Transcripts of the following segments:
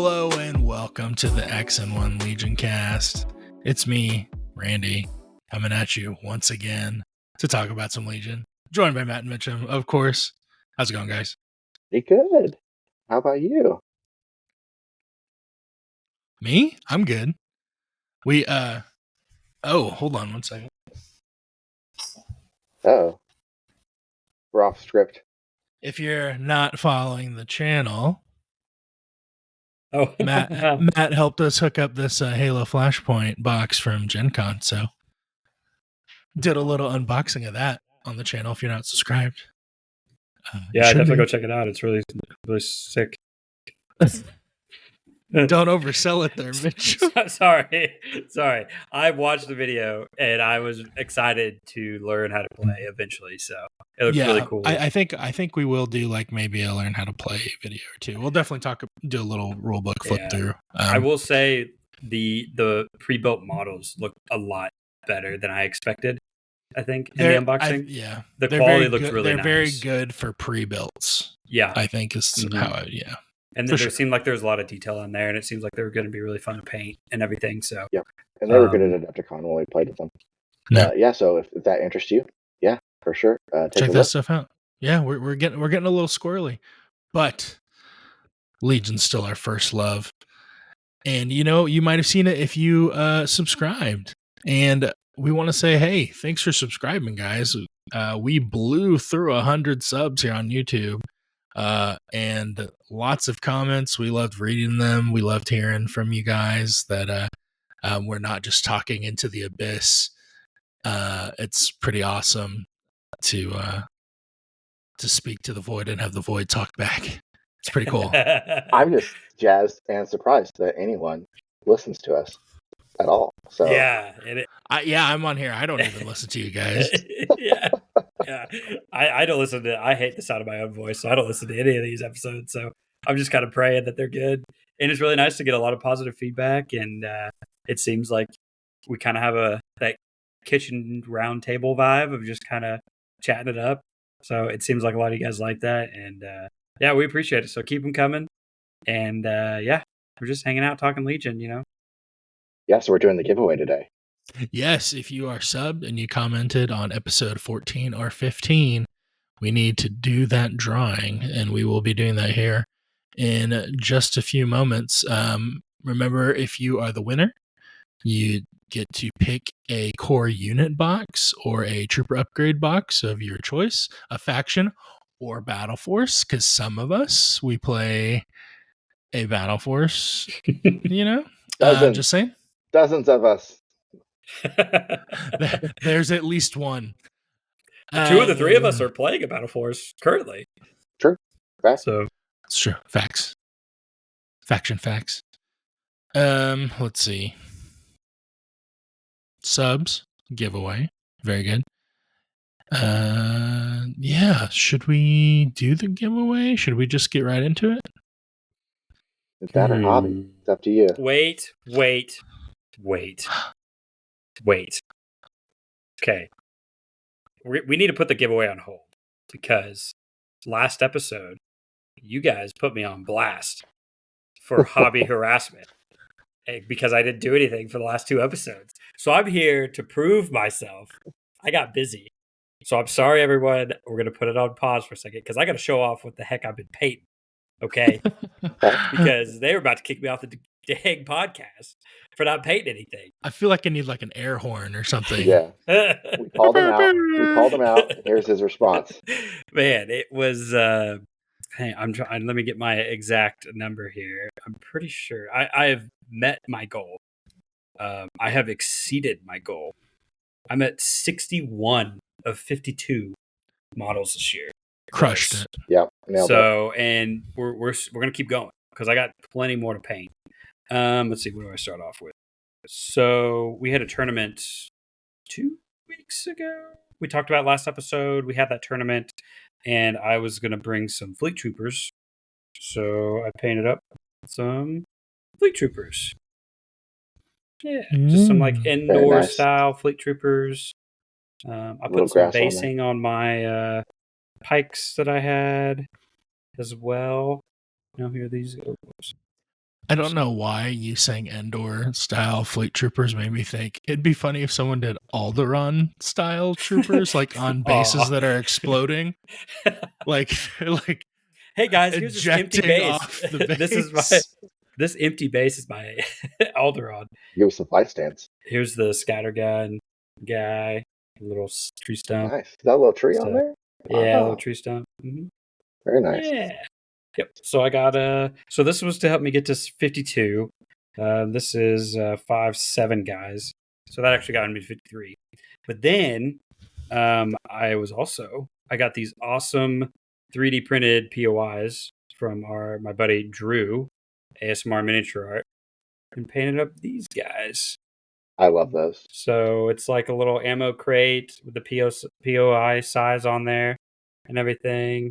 Hello and welcome to the X and One Legion cast. It's me, Randy, coming at you once again to talk about some Legion. Joined by Matt and Mitchem, of course. How's it going, guys? Pretty good. How about you? Me? I'm good. Hold on one second. Oh. We're off script. If you're not following the channel, Matt helped us hook up this Halo Flashpoint box from Gen Con, so did a little unboxing of that on the channel if you're not subscribed. Definitely go check it out. It's really, really sick. Don't oversell it there, Mitch. Sorry. I watched the video and I was excited to learn how to play eventually. So it looks really cool. I think we will do like maybe a learn how to play video or two. We'll definitely do a little rulebook flip through. I will say the pre-built models look a lot better than I expected. I think in the unboxing, the quality looks really nice. They're very good for pre-builts. Yeah, I think is how. And there seemed like there was a lot of detail in there, and it seems like they were going to be really fun to paint and everything. So yeah, and they were good at Adepticon when we played with them. So if that interests you, for sure, check that stuff out. Yeah, we're getting a little squirrely, but Legion's still our first love, and you might have seen it if you subscribed. And we want to say, hey, thanks for subscribing, guys. We blew through 100 subs here on YouTube. And lots of comments. We loved reading them. We loved hearing from you guys that we're not just talking into the abyss. It's pretty awesome to speak to the void and have the void talk back. It's pretty cool. I'm just jazzed and surprised that anyone listens to us at all. So I'm on here. I don't even listen to you guys. I don't listen to. I hate the sound of my own voice, so I don't listen to any of these episodes. So I'm just kind of praying that they're good. And it's really nice to get a lot of positive feedback. And it seems like we kind of have that kitchen round table vibe of just kind of chatting it up. So it seems like a lot of you guys like that. And we appreciate it. So keep them coming. And we're just hanging out talking Legion, Yeah, so we're doing the giveaway today. Yes, if you are subbed and you commented on episode 14 or 15, we need to do that drawing, and we will be doing that here in just a few moments. Remember, if you are the winner, you get to pick a core unit box or a trooper upgrade box of your choice, a faction or battle force, because some of us, we play a battle force, just saying. Dozens of us. There's at least one. Two of the three of us are playing a battle force currently. True. Facts. So it's true. Facts. Faction facts. Let's see. Subs giveaway. Very good. Should we do the giveaway? Should we just get right into it? It's that or hobby. It's up to you. Wait. Okay. We need to put the giveaway on hold because last episode, you guys put me on blast for hobby harassment because I didn't do anything for the last 2 episodes. So I'm here to prove myself. I got busy. So I'm sorry, everyone. We're going to put it on pause for a second because I got to show off what the heck I've been painting. Okay? Because they were about to kick me off the dang podcast for not painting anything. I feel like I need like an air horn or something. Yeah. We called him out. Here's his response. Man, it was I'm trying. Let me get my exact number here. I'm pretty sure I have met my goal. I have exceeded my goal. I'm at 61 of 52 models this year. Crushed it. Yeah. So, and we're gonna keep going because I got plenty more to paint. Let's see, what do I start off with? So we had a tournament 2 weeks ago. We talked about last episode. We had that tournament, and I was gonna bring some fleet troopers. So I painted up some fleet troopers. Yeah, just some like indoor style fleet troopers. I put some basing on my pikes that I had as well. Here are these. I don't know why you saying Endor style fleet troopers made me think it'd be funny if someone did Alderaan style troopers, like on bases Aw. that are exploding. Like they're like Hey guys, here's this empty ejecting base. off the base. This empty base is my Alderaan. Give us some fight stance. Here's the scattergun guy, little tree stump. Nice. Is that a little tree on there? Yeah, Wow. little tree stump. Mm-hmm. Very nice. Yeah. Yep. So I got so this was to help me get to 52. This is 5-7 guys. So that actually got me to 53. But then I got these awesome 3D printed POIs from my buddy Drew, ASMR Miniature Art, and painted up these guys. I love those. So it's like a little ammo crate with the POI size on there and everything.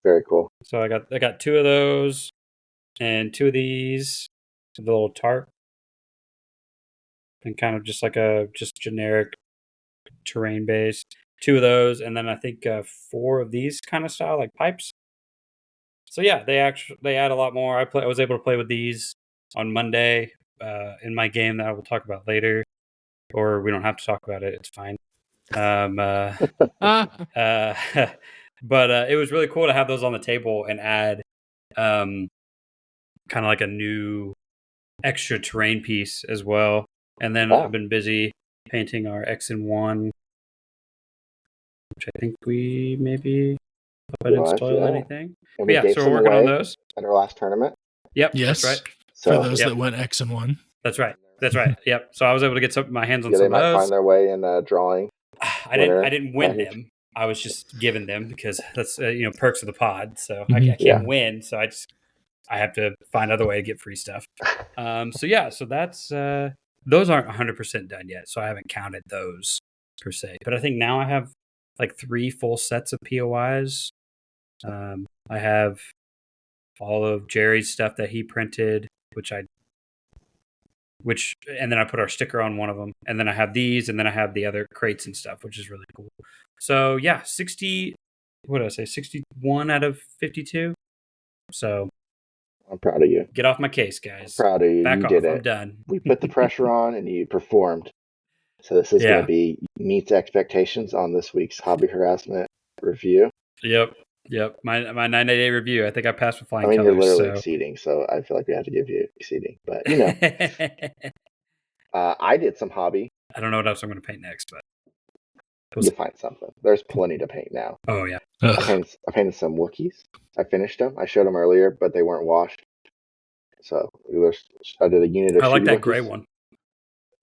Very cool. So I got 2 of those and 2 of these, the little tarp, and kind of just like a generic terrain base. 2 of those, and then I think 4 of these kind of style like pipes. So yeah, they add a lot more. I was able to play with these on Monday in my game that I will talk about later, or we don't have to talk about it. It's fine. But it was really cool to have those on the table and add kind of like a new extra terrain piece as well. And then I've been busy painting our X-1, which I think we maybe hope I didn't spoil anything. And yeah, so we're working on those at our last tournament. Yep, yes, that's right. So, for those that went X-1. That's right. Yep. So I was able to get my hands on some of those. They might find their way in drawing. I didn't win them. I was just given them because that's perks of the pod. So I can't win. So I have to find other way to get free stuff. So that's those aren't 100% done yet. So I haven't counted those per se. But I think now I have like 3 full sets of POIs. I have all of Jerry's stuff that he printed, and then I put our sticker on one of them, and then I have these, and then I have the other crates and stuff, which is really cool. So yeah, 61 out of 52. So I'm proud of you. Get off my case, guys. I'm proud of you. Back you off. did it. I'm done. We put the pressure on, and you performed. So this is going to be meets expectations on this week's Hobby Harassment review. Yep. My 90-day review. I think I passed with flying colors. You're literally exceeding, so I feel like we have to give you exceeding. But I did some hobby. I don't know what else I'm going to paint next, but you'll find something. There's plenty to paint now. Oh yeah. I painted some Wookiees. I finished them. I showed them earlier, but they weren't washed. So I did a unit of. I like that Wookiees. gray one.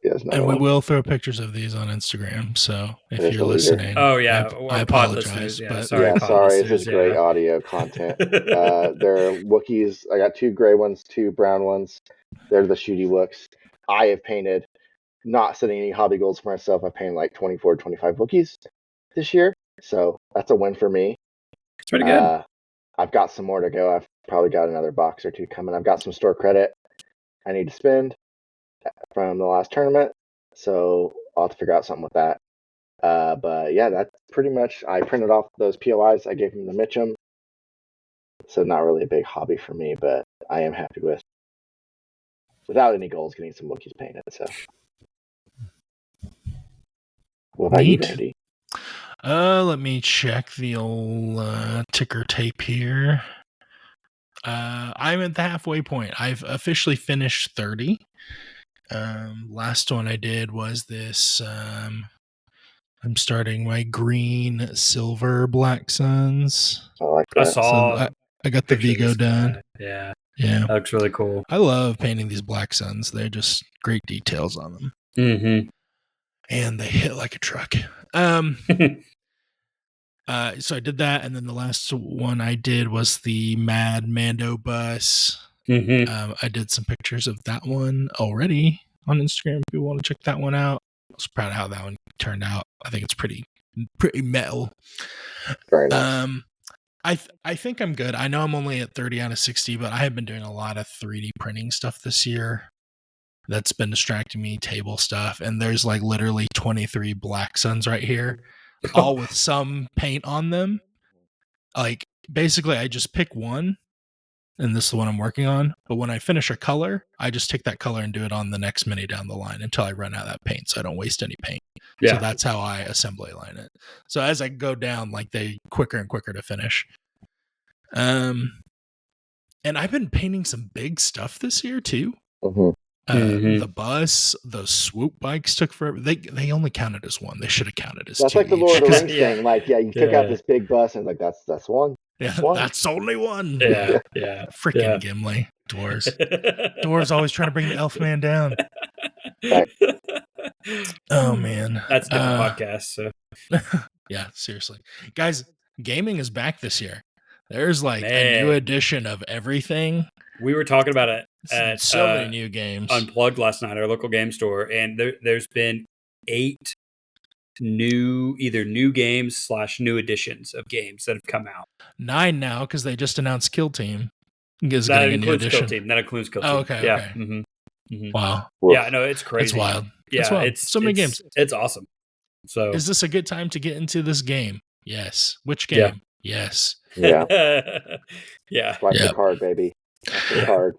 And we will throw pictures of these on Instagram. So if you're listening, I apologize. Sorry. This is great audio content. They're Wookiees. I got 2 gray ones, 2 brown ones. They're the shooty Wooks. I have painted, not setting any hobby goals for myself. I painted like 24, 25 Wookiees this year. So that's a win for me. It's pretty good. I've got some more to go. I've probably got another box or 2 coming. I've got some store credit I need to spend from the last tournament, so I'll have to figure out something with that. But yeah, that's pretty much. I printed off those POIs. I gave them to Mitchem, so not really a big hobby for me, but I am happy with, without any goals, getting some Wookiees painted. So, what about you, Randy? Let me check the old ticker tape here. I'm at the halfway point. I've officially finished 30. Last one I did was this. I'm starting my green, silver Black Suns. I like that. I saw. So I got the Vigo done. Yeah, that looks really cool. I love painting these Black Suns. They're just great details on them. Mm-hmm. And they hit like a truck. So I did that, and then the last one I did was the Mad Mando bus. Mm-hmm. I did some pictures of that one already on Instagram. If you want to check that one out, I was proud of how that one turned out. I think it's pretty metal. Very nice. I think I'm good. I know I'm only at 30 out of 60, but I have been doing a lot of 3D printing stuff this year. That's been distracting me, table stuff, and there's like literally 23 Black Suns right here. All with some paint on them. Like basically I just pick one and this is the one I'm working on. But when I finish a color, I just take that color and do it on the next mini down the line until I run out of that paint, so I don't waste any paint. Yeah. So that's how I assembly line it. So as I go down, like they quicker and quicker to finish. And I've been painting some big stuff this year too. The bus, those swoop bikes took forever. They only counted as one. They should have counted as That's two. like the Lord of the Rings Yeah. thing. Like, you took out this big bus and like that's one. Yeah, one. that's only one. Yeah. Freaking Gimli. Dwarves always trying to bring the elf man down. Right. Oh man. That's a different podcast. So Yeah, seriously. Guys, gaming is back this year. There's like a Man. new edition of everything. we were talking about it at So many new games. Unplugged last night, our local game store, and there's been 8 either new games / new editions of games that have come out. 9 now because they just announced Kill Team is That getting a new includes Kill edition. Team. That includes Kill Team. Oh, okay, Yeah. okay. Mm-hmm. Wow, Yeah, no, it's crazy. it's wild. Yeah, It's wild. it's So many it's- games. It's awesome. So Is this a good time to get into this game? Yes. Which game? Yes. Yeah. Yeah. Swipe Yep. the card, baby. Swipe the card.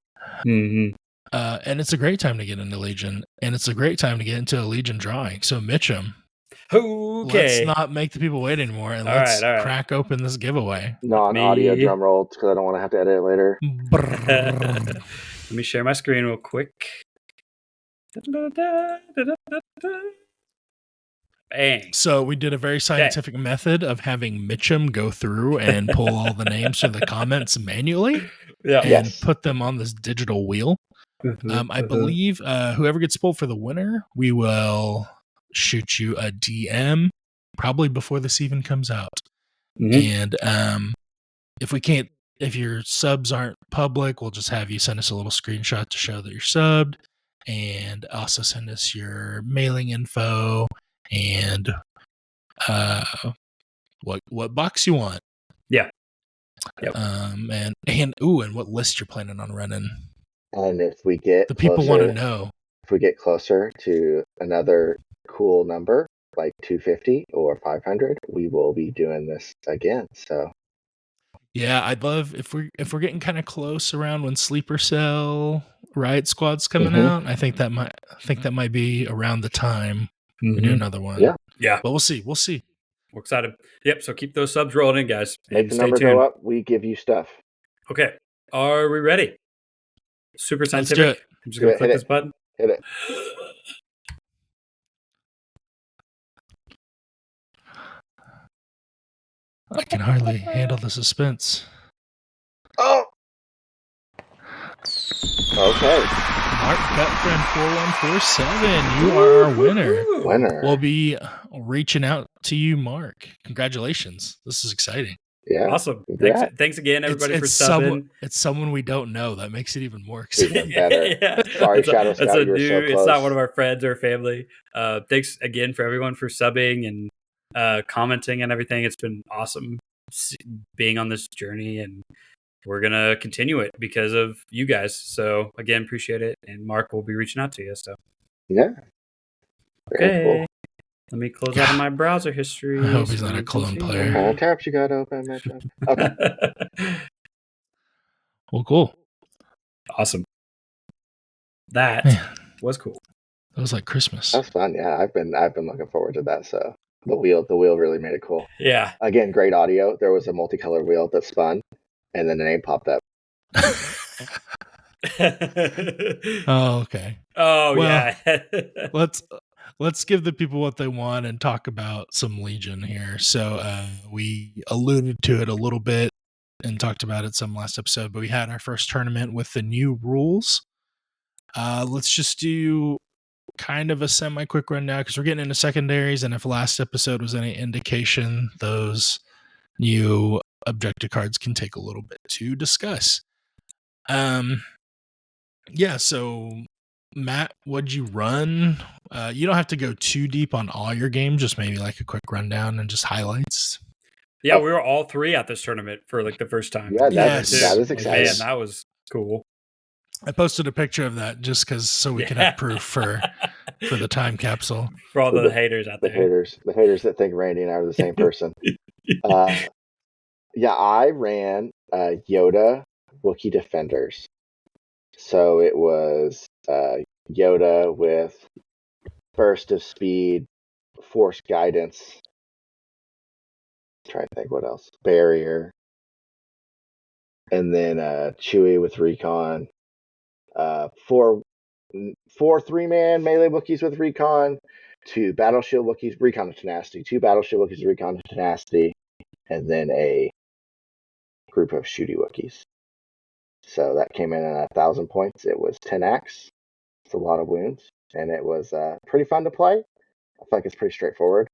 Mm-hmm. And it's a great time to get into Legion, and it's a great time to get into a Legion drawing. So Mitchem, Okay. let's not make the people wait anymore, and All let's right. crack open this giveaway. Non-audio Me. drum roll because I don't want to have to edit it later. Brrr. Let me share my screen real quick. Bang. So we did a very scientific method of having Mitchem go through and pull all the names from the comments manually Yeah. and Yes. put them on this digital wheel. I believe whoever gets pulled for the winner, we will shoot you a DM probably before this even comes out. Mhm. And if your subs aren't public, we'll just have you send us a little screenshot to show that you're subbed, and also send us your mailing info and what box you want. Yeah. Yep. And what list you're planning on running. And if we get The people closer, want to know. if we get closer to another cool number like 250 or 500, we will be doing this again. So Yeah, I'd love if we're getting kind of close around when Sleeper Cell Riot Squad's coming Mhm. out. I think that might be around the time we do another one. Yeah. Yeah. But we'll see. We'll see. We're excited. Yep. So keep those subs rolling in, guys. make And the stay number tuned. go up. We give you stuff. Okay. Are we ready? Super Let's do scientific. it. I'm just going to Do it. click Hit this button. Hit it. I can hardly handle the suspense. Oh. Okay. Mark Gutfriend 4147, you are our winner. Woo! Winner. We'll be reaching out to you, Mark. Congratulations. This is exciting. Yeah. Awesome. Congrats. Thanks again, everybody, for someone, subbing. it's someone we don't know. That makes it even more exciting. Even better. Sorry, Shadow Scout, you were so It's close. not one of our friends or family. Thanks again for everyone for subbing and commenting and everything. It's been awesome being on this journey, and we're going to continue it because of you guys. So again, appreciate it. And Mark will be reaching out to you. So, Yeah. Very okay. cool. Let me close out of my browser history. I hope he's so not a we can clone see. player. How many tabs you got open, Mitchell? Okay. Well, cool. Awesome. That Man, was cool. that was like Christmas. That's fun. Yeah, I've been looking forward to that. So the wheel really made it cool. Yeah. Again, great audio. There was a multicolored wheel that spun, and then the name popped up. Oh, okay. Oh, Well, yeah. Let's give the people what they want and talk about some Legion here. So we alluded to it a little bit and talked about it some last episode, but we had our first tournament with the new rules. Let's just do kind of a semi-quick rundown because we're getting into secondaries, and if last episode was any indication, those new objective cards can take a little bit to discuss. Yeah, so Matt, what'd you run? You don't have to go too deep on all your games, just maybe like a quick rundown and just highlights. Yeah, we were all 3 at this tournament for like the first time. Yeah, Yes. that is Man, exciting. that was cool. I posted a picture of that just because so we can have proof for the time capsule. For all the haters out The there. haters that think Randy and I are the same person. Yeah, I ran Yoda, Wookiee defenders. So it was Yoda with burst of speed, force guidance. Trying to think what else. Barrier. And then Chewie with recon. Four 3-man melee Wookiees with recon. 2 battle shield Wookiees, recon and tenacity. 2 battle shield Wookiees, recon and tenacity. And then a group of shooty Wookiees. So that came in at 1,000 points. It was 10 acts. It's a lot of wounds. And it was pretty fun to play. I feel like it's pretty straightforward.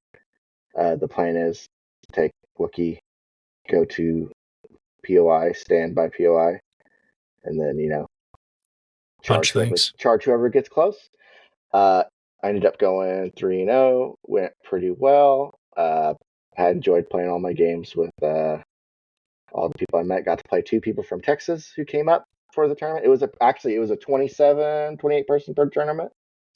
The plan is take Wookiee, go to POI, stand by POI, and then, Punch things. Charge whoever gets close. I ended up going 3-0, went pretty well. Had enjoyed playing all my games with all the people I met. Got to play 2 people from Texas who came up for the tournament. It was a 28 person per tournament.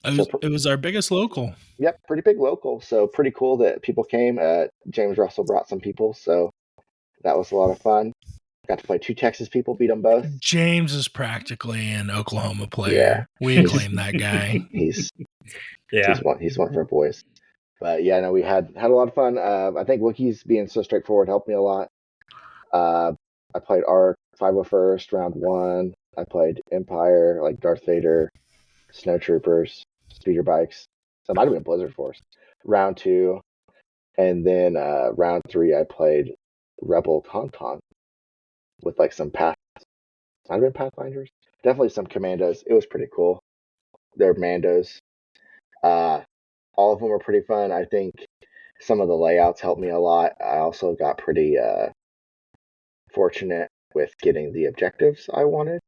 It was our biggest local. Yep, pretty big local. So pretty cool that people came. James Russell brought some people, so that was a lot of fun. Got to play 2 Texas people, beat them both. James is practically an Oklahoma player. Yeah. We claim that guy. He's one of our boys. But yeah, no, we had a lot of fun. I think Wookiees being so straightforward helped me a lot. I played ARC 501st round 1. I played Empire like Darth Vader, Snowtroopers, speeder bikes. That might have been Blizzard Force. Round 2, and then round 3 I played Rebel Tauntaun with like some might have been Pathfinders. Definitely some commandos. It was pretty cool. They're Mandos. All of them were pretty fun. I think some of the layouts helped me a lot. I also got pretty fortunate with getting the objectives I wanted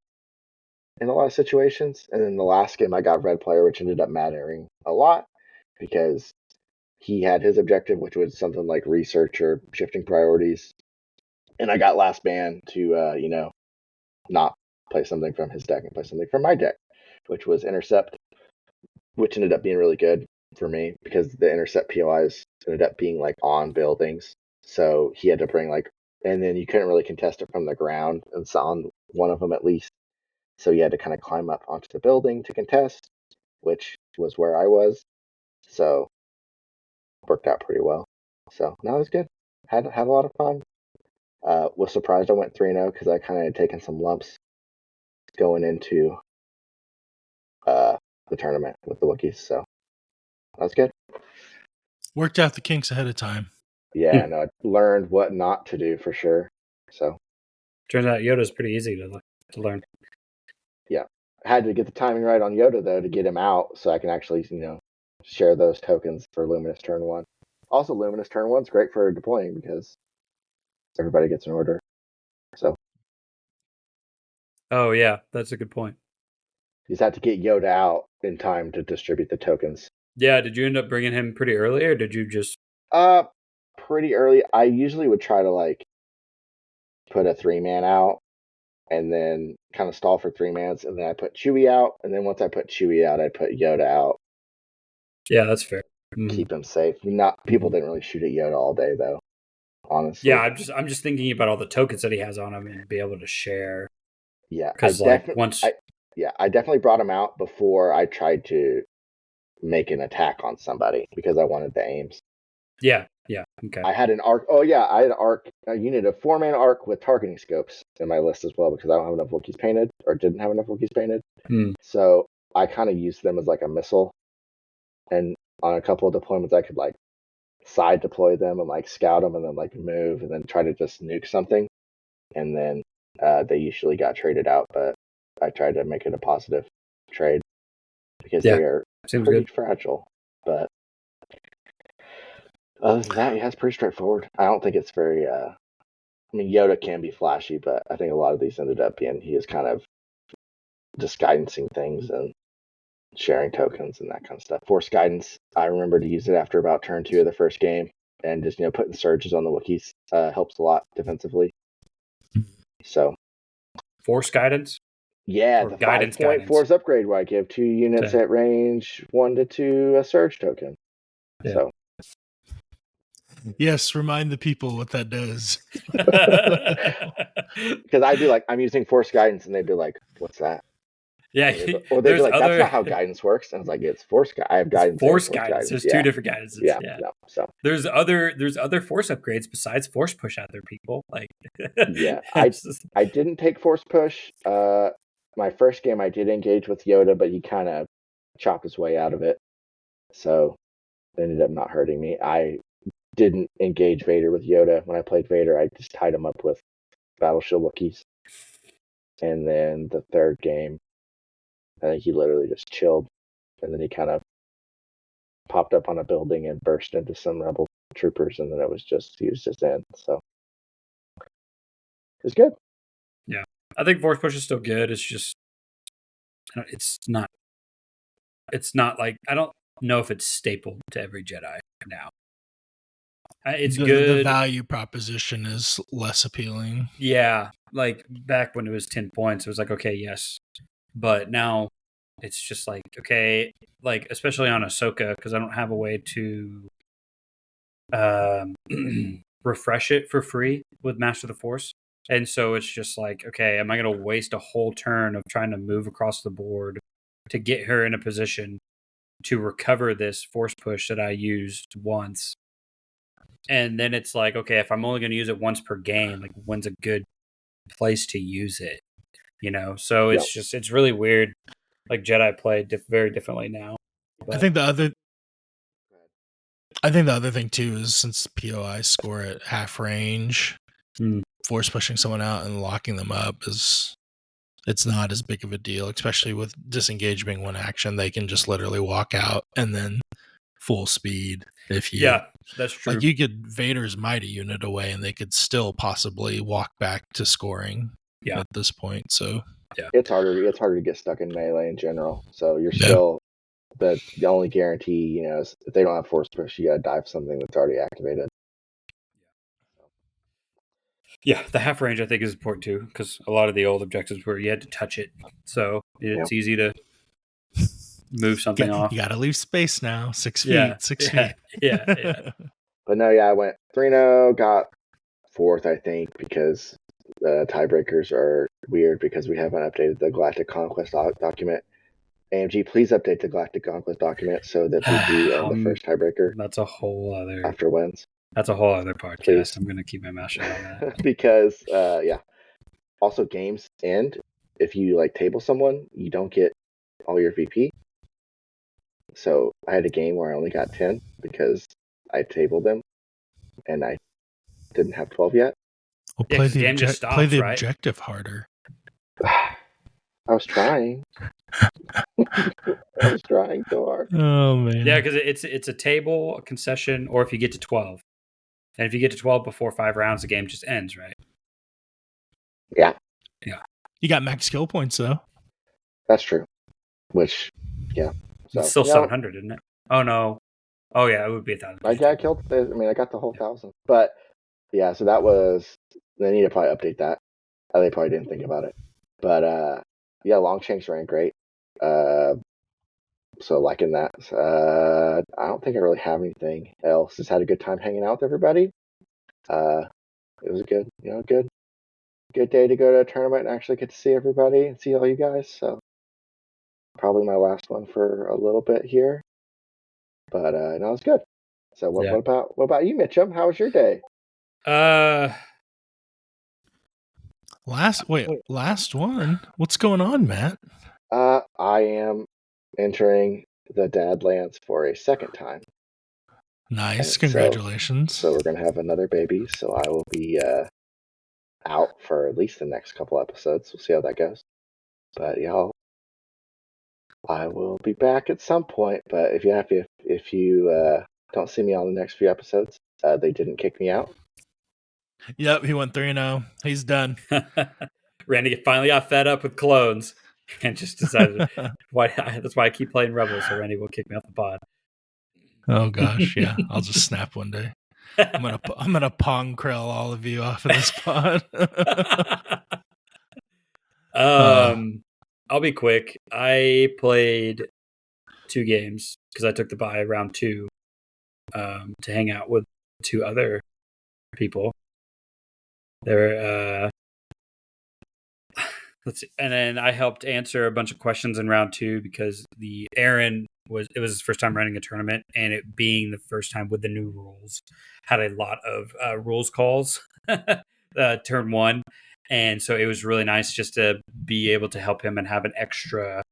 in a lot of situations. And then the last game I got red player, which ended up mattering a lot because he had his objective, which was something like research or shifting priorities. And I got last man to, not play something from his deck and play something from my deck, which was intercept, which ended up being really good for me because the intercept POIs ended up being like on buildings. So he had to bring and then you couldn't really contest it from the ground. It's on one of them at least. So you had to kind of climb up onto the building to contest, which was where I was. So worked out pretty well. So no, it was good. Had a lot of fun. Was surprised I went 3-0 because I kind of had taken some lumps going into the tournament with the Wookiees. So that was good. Worked out the kinks ahead of time. Yeah, no, I learned what not to do for sure. So turns out Yoda's pretty easy to learn. Yeah, I had to get the timing right on Yoda though to get him out, so I can actually share those tokens for Luminous Turn 1. Also, Luminous Turn 1's great for deploying because everybody gets an order. So. Oh yeah, that's a good point. You just have to get Yoda out in time to distribute the tokens. Yeah, did you end up bringing him pretty early, or did you just? Pretty early. I usually would try to put a 3-man out, and then kind of stall for 3-mans, and then I put Chewie out, and then once I put Chewie out, I put Yoda out. Yeah, that's fair. Keep him safe. People didn't really shoot at Yoda all day though. Honestly. Yeah, I'm just thinking about all the tokens that he has on him and be able to share. Yeah, because I definitely brought him out before I tried to make an attack on somebody because I wanted the aims. Yeah, okay. I had an arc. Oh yeah, I had an arc, a unit of 4-man arc with targeting scopes in my list as well because I don't have enough Wookiees painted or didn't have enough Wookiees painted. So I kind of used them as like a missile, and on a couple of deployments I could side deploy them and scout them and then move and then try to just nuke something, and then they usually got traded out, but I tried to make it a positive trade because they are pretty fragile. But other than that, yeah, it's pretty straightforward. I don't think it's very. Yoda can be flashy, but I think a lot of these ended up being he is kind of just guidancing things and sharing tokens and that kind of stuff. Force guidance, I remember to use it after about turn 2 of the first game, and just putting surges on the Wookiees helps a lot defensively. So force guidance. Yeah, or the guidance 5-point force upgrade where I give 2 units at range 1 to 2 a surge token. Yeah. So Yes, remind the people what that does. Because I'd be like, I'm using force guidance, and they'd be like, what's that? Yeah, Or they'd be there's like, that's other not how guidance works. And it's like, it's force. I have guidance. force and force guidance. There's Yeah. two different guidances. Yeah. Yeah. No, so There's other force upgrades besides force push out there, people. Like yeah, I didn't take force push. My first game I did engage with Yoda, but he kind of chopped his way out of it, so it ended up not hurting me. I didn't engage Vader with Yoda. When I played Vader, I just tied him up with Battle Shield Wookiees. And then the third game, I think he literally just chilled, and then he kind of popped up on a building and burst into some rebel troopers, and then he was just in. So it was good. Yeah, I think force push is still good. It's just it's not like, I don't know if it's staple to every Jedi now. It's good. The value proposition is less appealing. Yeah, like back when it was 10 points, it was like, okay, yes. But now it's just like, okay, like especially on Ahsoka, because I don't have a way to refresh it for free with Master of the Force. And so it's just like, okay, am I going to waste a whole turn of trying to move across the board to get her in a position to recover this force push that I used once? And then it's like, okay, if I'm only going to use it once per game, like when's a good place to use it? You know, so it's just, it's really weird. Like Jedi play very differently now. But I think the other thing too is, since POI score at half range, force pushing someone out and locking them up it's not as big of a deal, especially with disengage being one action. They can just literally walk out and then full speed. Yeah, that's true. Like, you could Vader's mighty unit away and they could still possibly walk back to scoring at this point. So yeah, it's harder to get stuck in melee in general. So you're still the only guarantee, is if they don't have force push, you gotta dive something that's already activated. Yeah, the half range I think is important too, because a lot of the old objectives where you had to touch it, so it's easy to move something off. You gotta leave space now. 6 feet. 6 feet. Yeah. But no, I went 3-0, got 4th, I think, because the tiebreakers are weird because we haven't updated the Galactic Conquest document. AMG, please update the Galactic Conquest document so that we do the first tiebreaker. That's a whole other after wins. That's a whole other podcast. Please. I'm going to keep my mouth shut on that. Because also games end if you table someone, you don't get all your VP. So I had a game where I only got 10 because I tabled them and I didn't have 12 yet. Well, play the objective harder. I was trying. I was trying so hard. Oh man. Yeah, because it's a table, a concession, or if you get to 12. And if you get to 12 before 5 rounds, the game just ends, right? Yeah. You got max skill points though. That's true. Which, yeah. So, it's still 700, isn't it? Oh no. Oh yeah, it would be 1,000. I got the whole 1,000. But yeah, so that was. They need to probably update that. They probably didn't think about it. But Longshanks ran great. So liking that. I don't think I really have anything else. Just had a good time hanging out with everybody. It was a good day to go to a tournament and actually get to see everybody and see all you guys. So probably my last one for a little bit here. But no, it was good. So what about you, Mitchem? How was your day? Last one. What's going on, Matt? I am entering the Dadlands for a second time. Nice, congratulations. So we're gonna have another baby. So I will be out for at least the next couple episodes. We'll see how that goes. But I will be back at some point. But if you don't see me on the next few episodes, they didn't kick me out. Yep, he went 3-0. He's done. Randy finally got fed up with clones and just decided that's why I keep playing Rebels, so Randy will kick me off the pod. Oh gosh, yeah. I'll just snap one day. I'm gonna Pong Krell all of you off of this pod. I'll be quick. I played 2 games because I took the bye round 2 to hang out with 2 other people. There, let's see. And then I helped answer a bunch of questions in round 2 because Aaron was his first time running a tournament, and it being the first time with the new rules, had a lot of rules calls turn 1, and so it was really nice just to be able to help him and have an extra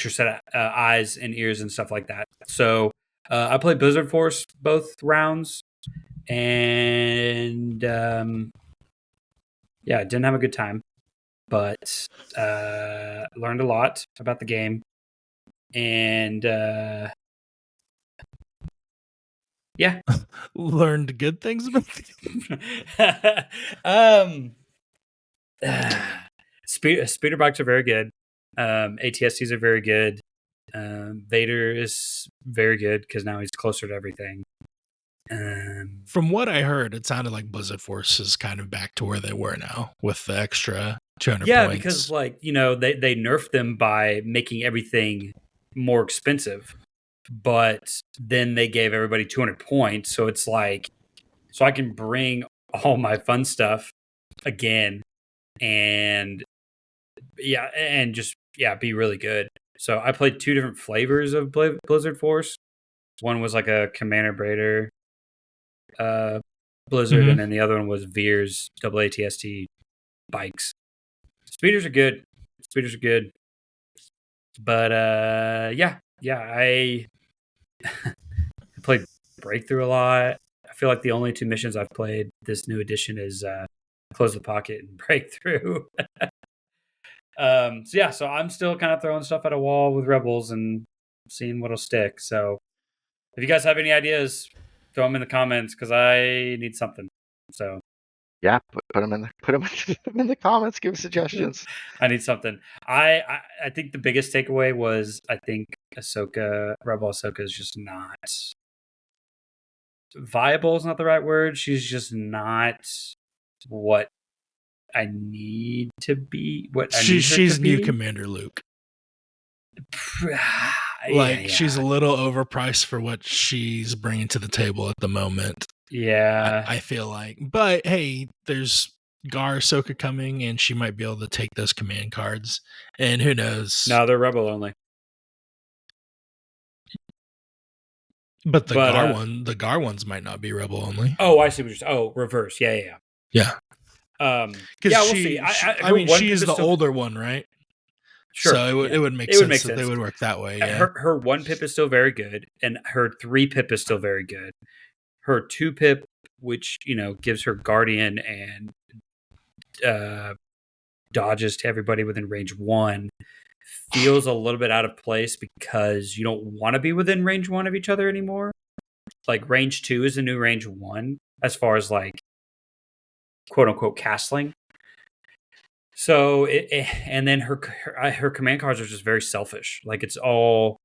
set of eyes and ears and stuff like that. So I played Blizzard Force both rounds, and yeah, didn't have a good time, but learned a lot about the game, and yeah, Learned good things about the speeder bikes are very good. ATSTs are very good. Vader is very good because now he's closer to everything. From what I heard, it sounded like Blizzard Force is kind of back to where they were now with the extra 200 yeah, points. because they nerfed them by making everything more expensive, but then they gave everybody 200 points, so it's like, so I can bring all my fun stuff again, and just be really good. So I played 2 different flavors of Blizzard Force. One was like a Commander Raider Blizzard, and then the other one was Veer's AATST bikes. Speeders are good. But I played Breakthrough a lot. I feel like the only 2 missions I've played this new edition is Close the Pocket and Breakthrough. So I'm still kind of throwing stuff at a wall with Rebels and seeing what'll stick. So if you guys have any ideas, throw them in the comments because I need something. So yeah, put them in the comments. Give suggestions. I need something. I think the biggest takeaway was I think Rebel Ahsoka is just not viable. Is not the right word. She's just not what I need to be. She's new Commander Luke. She's a little overpriced for what she's bringing to the table at the moment. Yeah, I feel like. But hey, there's Gar Ahsoka coming, and she might be able to take those command cards. And who knows? No, they're Rebel only. But the Gar ones might not be Rebel only. Oh, I see what you're saying. Oh, reverse. Yeah. Because we'll see. She's the older one, right? Sure. So it would make sense that they would work that way. Yeah. Her 1 pip is still very good, and her 3 pip is still very good. Her 2 pip, which gives her Guardian and dodges to everybody within range 1, feels a little bit out of place because you don't want to be within range 1 of each other anymore. Like range 2 is the new range 1 as far as like quote unquote castling. So and then her command cards are just very selfish. Like it's all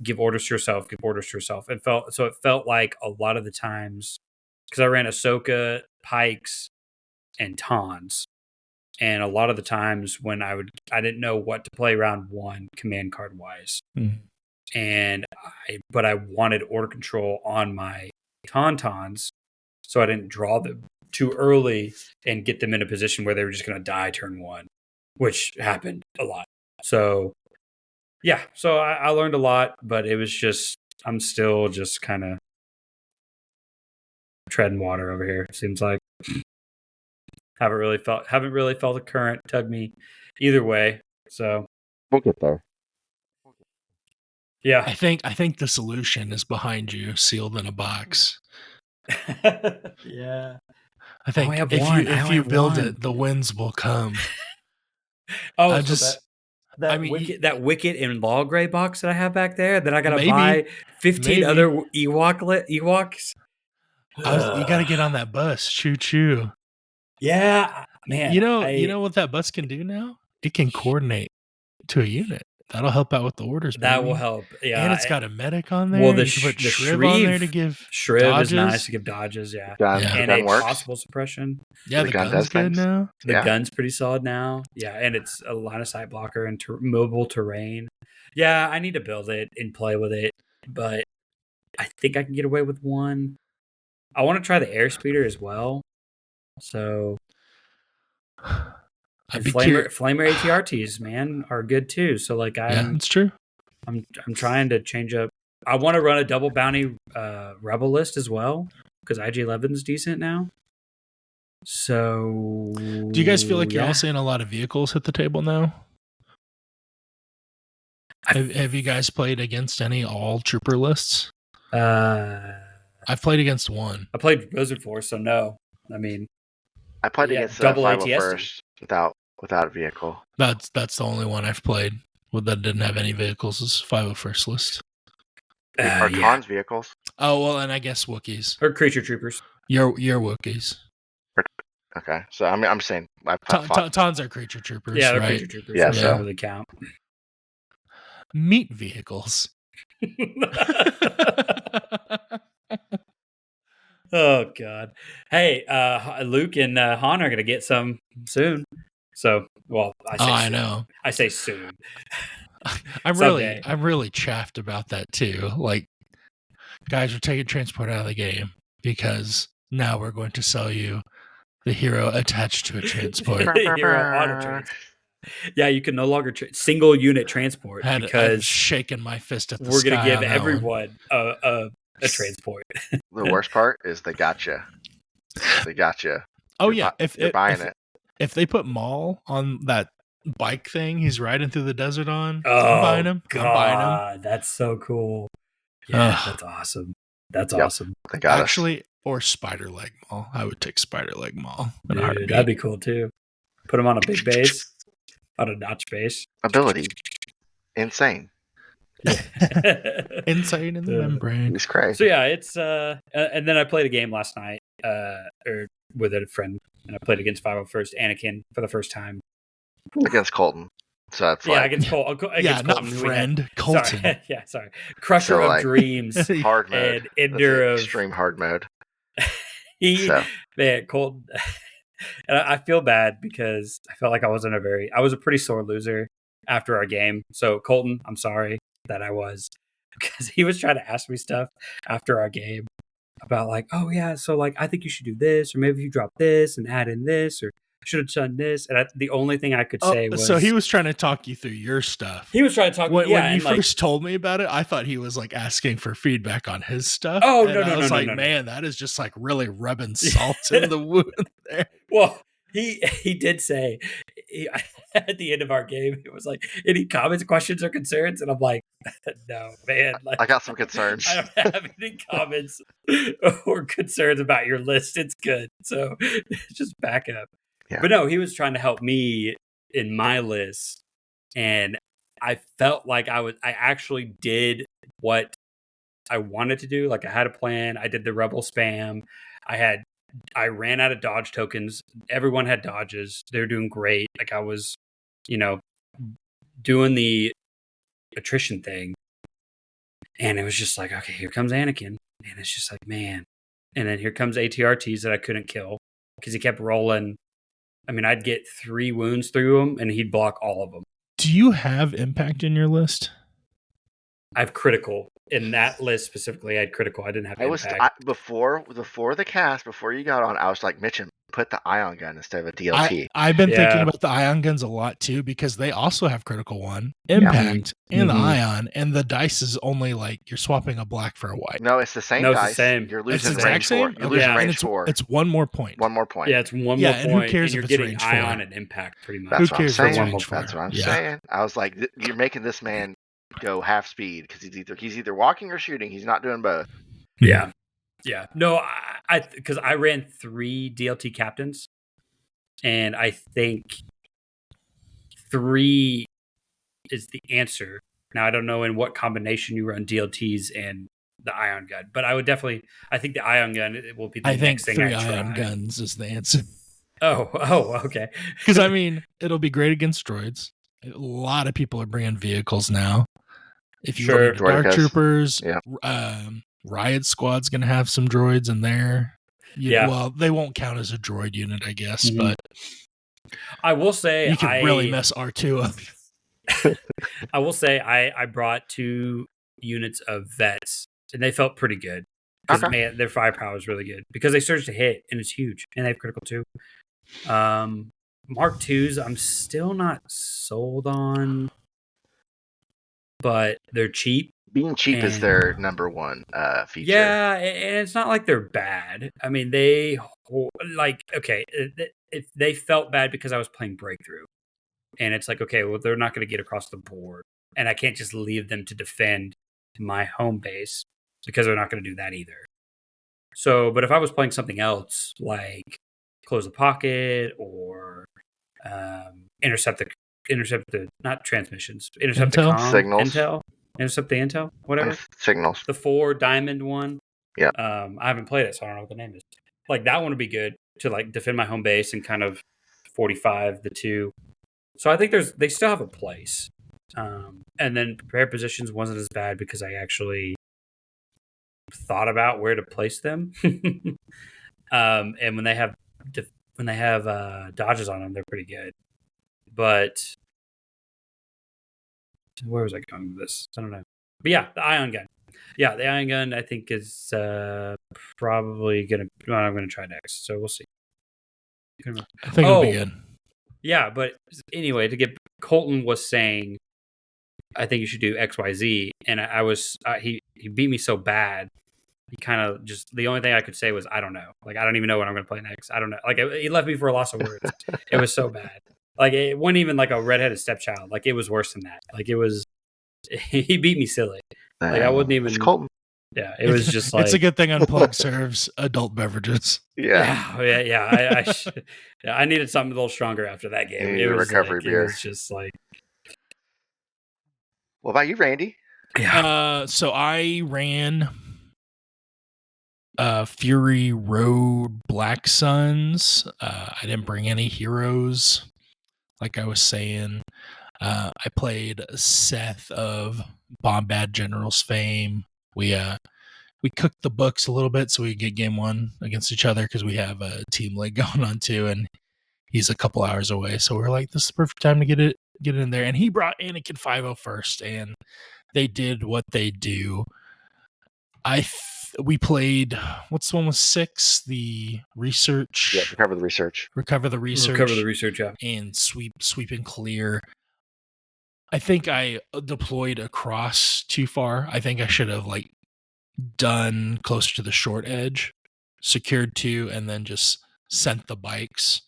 give orders to yourself. It felt like a lot of the times, because I ran Ahsoka, Pikes, and Tons, and a lot of the times when I didn't know what to play round 1 command card wise, but I wanted order control on my Tauntauns, so I didn't draw them too early and get them in a position where they were just going to die turn 1, which happened a lot. So yeah, so I learned a lot, but it was just, I'm still just kind of treading water over here. It seems like haven't really felt a current tug me either way. So we'll get there. Yeah, I think the solution is behind you, sealed in a box. Yeah, I think if you build it, the winds will come. That Wicket and Lawgray box that I have back there, then I gotta buy 15 other Ewoks. You gotta get on that bus, choo choo. Yeah, man. You know what that bus can do now? It can coordinate to a unit. That'll help out with the orders. That will help. Yeah, and it's got a medic on there. Well, you can put Shriv on there to give Shriv dodges. is nice to give dodges. Yeah, and the a gun works. possible suppression. Yeah, the gun's good now. The gun's pretty solid now. Yeah, and it's a line of sight blocker and mobile terrain. Yeah, I need to build it and play with it. but I think I can get away with one. I want to try the airspeeder as well. So, I'd and be flamer curious. ATRTs, man, are good too. So like Yeah, it's true. I'm trying to change up. I want to run a double bounty rebel list as well because IG-11's decent now. So, Do you guys feel like you're all seeing a lot of vehicles hit the table now? Have you guys played against any all trooper lists? I've played against one. I played Blizzard Force, so no. I mean, I played against double 501st without a vehicle. That's the only one I've played that didn't have any vehicles. Is 501st list. Are Tons vehicles? Oh well, and I guess Wookiees or creature troopers. Your Wookiees. Okay, so I'm saying Tons are creature troopers. Yeah, they're right? creature troopers. Yeah, so so they don't really count. Meat vehicles. Oh God! Hey, Luke and Han are gonna get some soon. So, well, I know. I say soon. I'm really chaffed about that too. Like, guys, we're taking transport out of the game because now we're going to sell you the hero attached to a transport. The hero auto transport. Yeah, you can no longer single unit transport because I've shaken my fist at the we're going to sky give everyone a transport. The worst part is they got you. They got you. Oh yeah, if you're buying it. If they put Maul on that bike thing he's riding through the desert on, oh, I'm buying him. God, I'm buying him. That's so cool. Yeah, that's awesome. That's awesome. They got actually, or Spider Leg Maul. I would take Spider Leg Maul. Dude, that'd be cool too. Put him on a big base, on a notch base. Ability, insane. Insane in the membrane. He's crazy. So yeah, it's and then I played a game last night, or with a friend, and I played against 501st Anakin for the first time. Against Colton. So that's against Colton. Not friend, Colton. Sorry. Crusher of Dreams. Hard mode. And Ender of extreme hard mode. Man, Colton. And I feel bad because I felt like I was a pretty sore loser after our game. So Colton, I'm sorry that I was, because he was trying to ask me stuff after our game about like, oh yeah, so like I think you should do this, or maybe you drop this and add in this, or should have done this. And the only thing I could say was, so he was trying to talk you through your stuff. He was trying to talk. When you first told me about it, I thought he was like asking for feedback on his stuff. Oh, and no, I was no, like, man, that is just like really rubbing salt in the wound there. Well, he did say at the end of our game, it was like, any comments, questions, or concerns? And I'm like, no, man. Like, I got some concerns. I don't have any comments or concerns about your list. It's good. So just back up. Yeah. But no, he was trying to help me in my list. And I felt like I actually did what I wanted to do. Like I had a plan. I did the rebel spam. I ran out of dodge tokens. Everyone had dodges. They were doing great. Like I was, doing the attrition thing. And it was just like, okay, here comes Anakin. And it's just like, man. And then here comes ATRTs that I couldn't kill because he kept rolling. I mean, I'd get 3 wounds through him and he'd block all of them. Do you have impact in your list? I have critical. In that list specifically, I had critical. I didn't have impact. Before the cast, before you got on, I was like, Mitchem, put the ion gun instead of a DLT. I've been thinking about the ion guns a lot too, because they also have critical 1, impact, and the ion, and the dice is only like you're swapping a black for a white. No, it's the same dice. It's the same. You're losing range 4. You're losing range 4. It's 1 more point. 1 more point. Yeah, it's 1 more point. And who cares if it's you're range getting 4? Ion and impact pretty much. That's who cares what I'm saying. That's what I'm saying. I was like, you're making this man go half speed because he's either walking or shooting. He's not doing both. Yeah. No, because I ran 3 DLT captains, and I think 3 is the answer. Now I don't know in what combination you run DLTs and the ion gun, but I think the ion gun will be the next thing I try. 3 ion guns is the answer. Oh, okay. Because I mean, it'll be great against droids. A lot of people are bringing vehicles now. If you run Dark Troopers, Riot Squad's going to have some droids in there. Well, they won't count as a droid unit, I guess, but I will say you can really mess R2 up. I will say I brought 2 units of vets, and they felt pretty good because man, their firepower is really good because they surge to hit and it's huge, and they have critical too. Mark IIs, I'm still not sold on, but they're cheap. Being cheap is their number one feature. Yeah, and it's not like they're bad. I mean, they if they felt bad because I was playing Breakthrough, and it's like, okay, well, they're not going to get across the board, and I can't just leave them to defend my home base because they're not going to do that either. So, but if I was playing something else like Close the Pocket or intercept the not transmissions, intercept Intel? the comm, Signals. intel, intercept the intel, whatever. Signals. The 4 diamond one. Yeah. I haven't played it, so I don't know what the name is. Like that one would be good to like defend my home base and kind of 45 the 2. So I think they still have a place. And then prepared positions wasn't as bad because I actually thought about where to place them. And when they have dodges on them, they're pretty good. But where was I going with this? I don't know. But yeah, the ion gun. Yeah, the ion gun I think is probably I'm gonna try next. So we'll see. I think it'll be good. Yeah, but anyway, Colton was saying, I think you should do XYZ, and I was he beat me so bad. He kind of just the only thing I could say was I don't know. Like I don't even know what I'm going to play next. I don't know. Like he left me for a loss of words. It was so bad. Like it wasn't even like a redheaded stepchild. Like it was worse than that. Like it was. He beat me silly. Like I wouldn't even. It's Colton. Yeah, it was just like it's a good thing Unplugged serves adult beverages. Yeah. I needed something a little stronger after that game. It was recovery beer. It was just like. What about you, Randy? Yeah. So I ran Fury Road Black Suns. I didn't bring any heroes, like I was saying. I played Seth of Bombad Generals fame. We cooked the books a little bit so we could get game 1 against each other because we have a team league going on too, and he's a couple hours away. So we're like, this is the perfect time to get it in there. And he brought Anakin 5.0 first, and they did what they do. We played, what's the one with 6? The research. Yeah, recover the research. Recover the research, yeah. And sweep and clear. I think I deployed across too far. I think I should have like done closer to the short edge, secured 2, and then just sent the bikes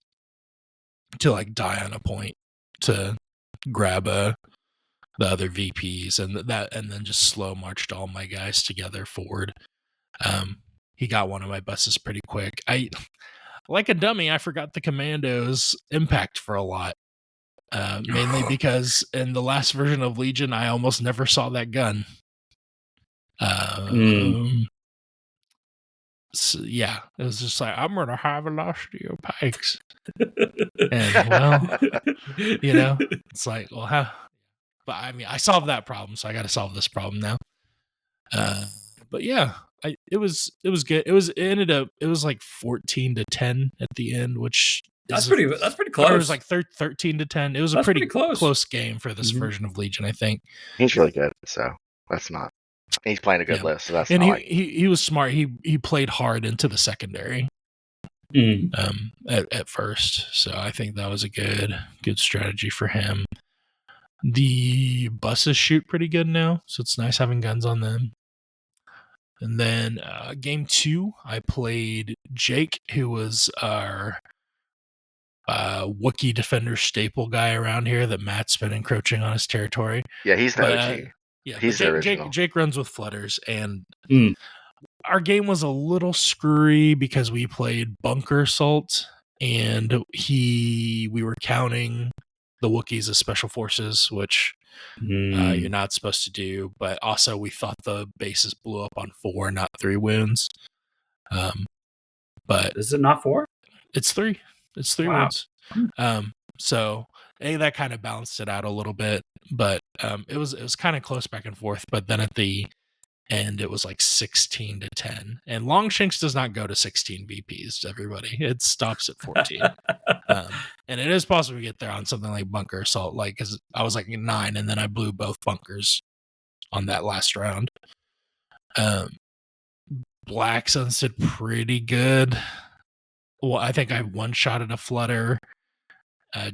to like die on a point to grab the other VPs and then just slow marched all my guys together forward. He got one of my buses pretty quick. Like a dummy, I forgot the commandos impact for a lot. Mainly because in the last version of Legion, I almost never saw that gun. So yeah, it was just like, I'm going to high velocity of pikes. And well, it's like, well, how? But I mean, I solved that problem, so I got to solve this problem now. But yeah, it was good. It ended up like 14-10 at the end, which that's pretty close. It was like 13-10. It was a pretty close game for this version of Legion, I think. He's really good, so that's not. He's playing a good list, so that's and not. He was smart. He played hard into the secondary. At first, so I think that was a good strategy for him. The buses shoot pretty good now, so it's nice having guns on them. And then game 2, I played Jake, who was our Wookiee defender staple guy around here that Matt's been encroaching on his territory. Yeah, he's the OG. Yeah, he's the original. Jake runs with flutters, and our game was a little screwy because we played bunker assault, and we were counting the Wookiees as special forces, which you're not supposed to do. But also, we thought the bases blew up on 4, not 3 wounds. But is it not 4? It's 3. It's 3 wounds. So that kind of balanced it out a little bit, but it was kind of close back and forth. But then at the end, it was like 16-10, and Longshanks does not go to 16 VPs. Everybody, it stops at 14. And it is possible to get there on something like bunker assault, like because I was like 9, and then I blew both bunkers on that last round. Black Suns did pretty good. Well, I think I one-shotted a flutter. I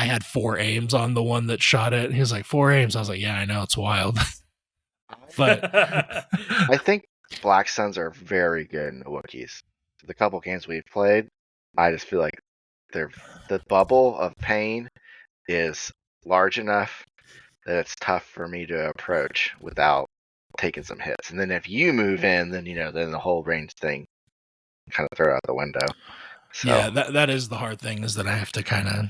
had 4 aims on the one that shot it. He was like, 4 aims. I was like, yeah, I know, it's wild. But I think Black Suns are very good in the Wookiees. The couple games we've played, I just feel like the bubble of pain is large enough that it's tough for me to approach without taking some hits. And then if you move in, then then the whole range thing kind of throw out the window. So yeah, that is the hard thing, is that I have to kind of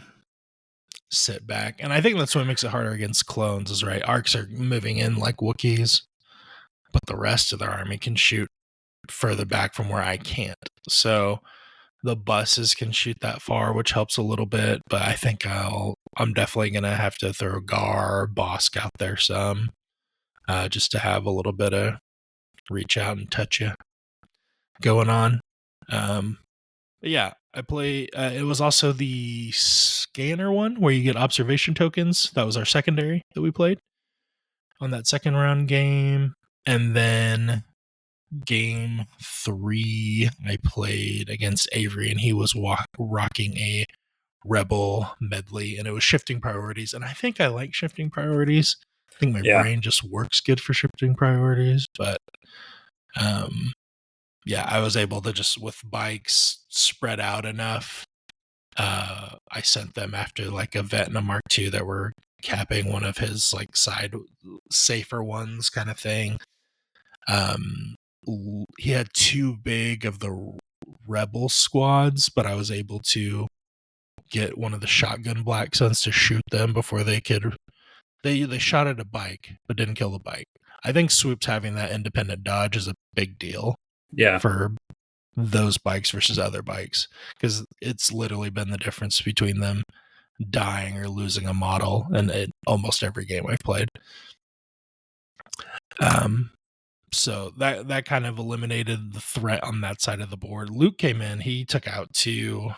sit back. And I think that's what makes it harder against clones, is right. Arcs are moving in like Wookiees, but the rest of their army can shoot further back from where I can't. So the buses can shoot that far, which helps a little bit. But I think I'm definitely gonna have to throw Gar or Bosk out there some, just to have a little bit of reach out and touch you going on. But yeah, I play. It was also the scanner one where you get observation tokens. That was our secondary that we played on that second round game. And then game 3, I played against Avery, and he was rocking a Rebel medley, and it was shifting priorities. And I think I like shifting priorities. I think my brain just works good for shifting priorities. But yeah, I was able to just, with bikes spread out enough, I sent them after like a vet and a Mark II that were capping one of his like side safer ones kind of thing. He had 2 big of the rebel squads, but I was able to get one of the shotgun Black Suns to shoot them before they could. They shot at a bike, but didn't kill the bike. I think Swoops having that independent dodge is a big deal. Yeah. For those bikes versus other bikes, because it's literally been the difference between them dying or losing a model in almost every game I've played. So that kind of eliminated the threat on that side of the board. Luke came in, he took out 2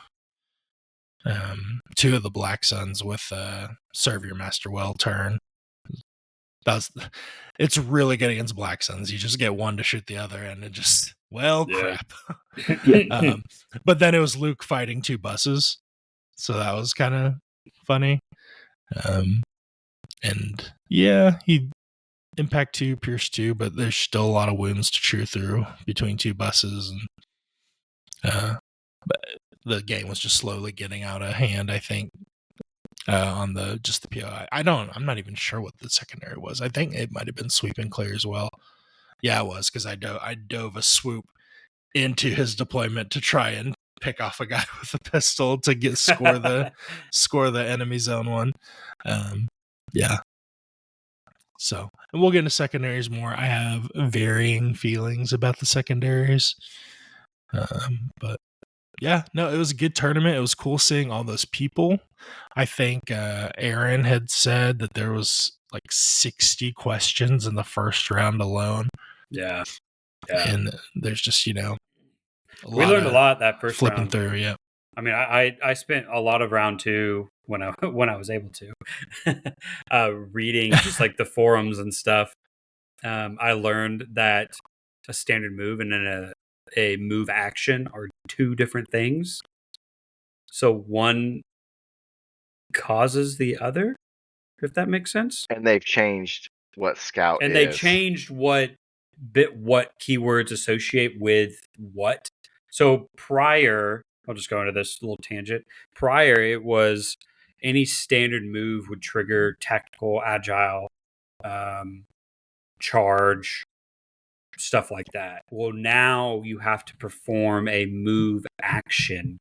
of the Black Suns with Serve Your Master Well turn. It's really good against Black Suns. You just get one to shoot the other, and it just, crap. But then it was Luke fighting 2 buses, so that was kind of funny. And yeah, he impact 2, pierce 2, but there's still a lot of wounds to chew through between 2 buses, and but the game was just slowly getting out of hand, I think. On the POI. I'm not even sure what the secondary was. I think it might have been sweep and clear as well. Yeah, it was, because I dove a swoop into his deployment to try and pick off a guy with a pistol to score the enemy zone one. Yeah. So, and we'll get into secondaries more. I have varying feelings about the secondaries. But yeah, no, it was a good tournament. It was cool seeing all those people. I think Aaron had said that there was like 60 questions in the first round alone. Yeah. And there's just, we learned a lot that first flipping round. through. Yeah. I mean, I spent a lot of round 2 when I was able to reading just like the forums and stuff. I learned that a standard move and then a move action are 2 different things. So one causes the other, if that makes sense. And they've changed what scout and is. they changed what keywords associate with what. So prior, I'll just go into this little tangent. Prior, it was any standard move would trigger tactical, agile, charge, stuff like that. Well, now you have to perform a move action.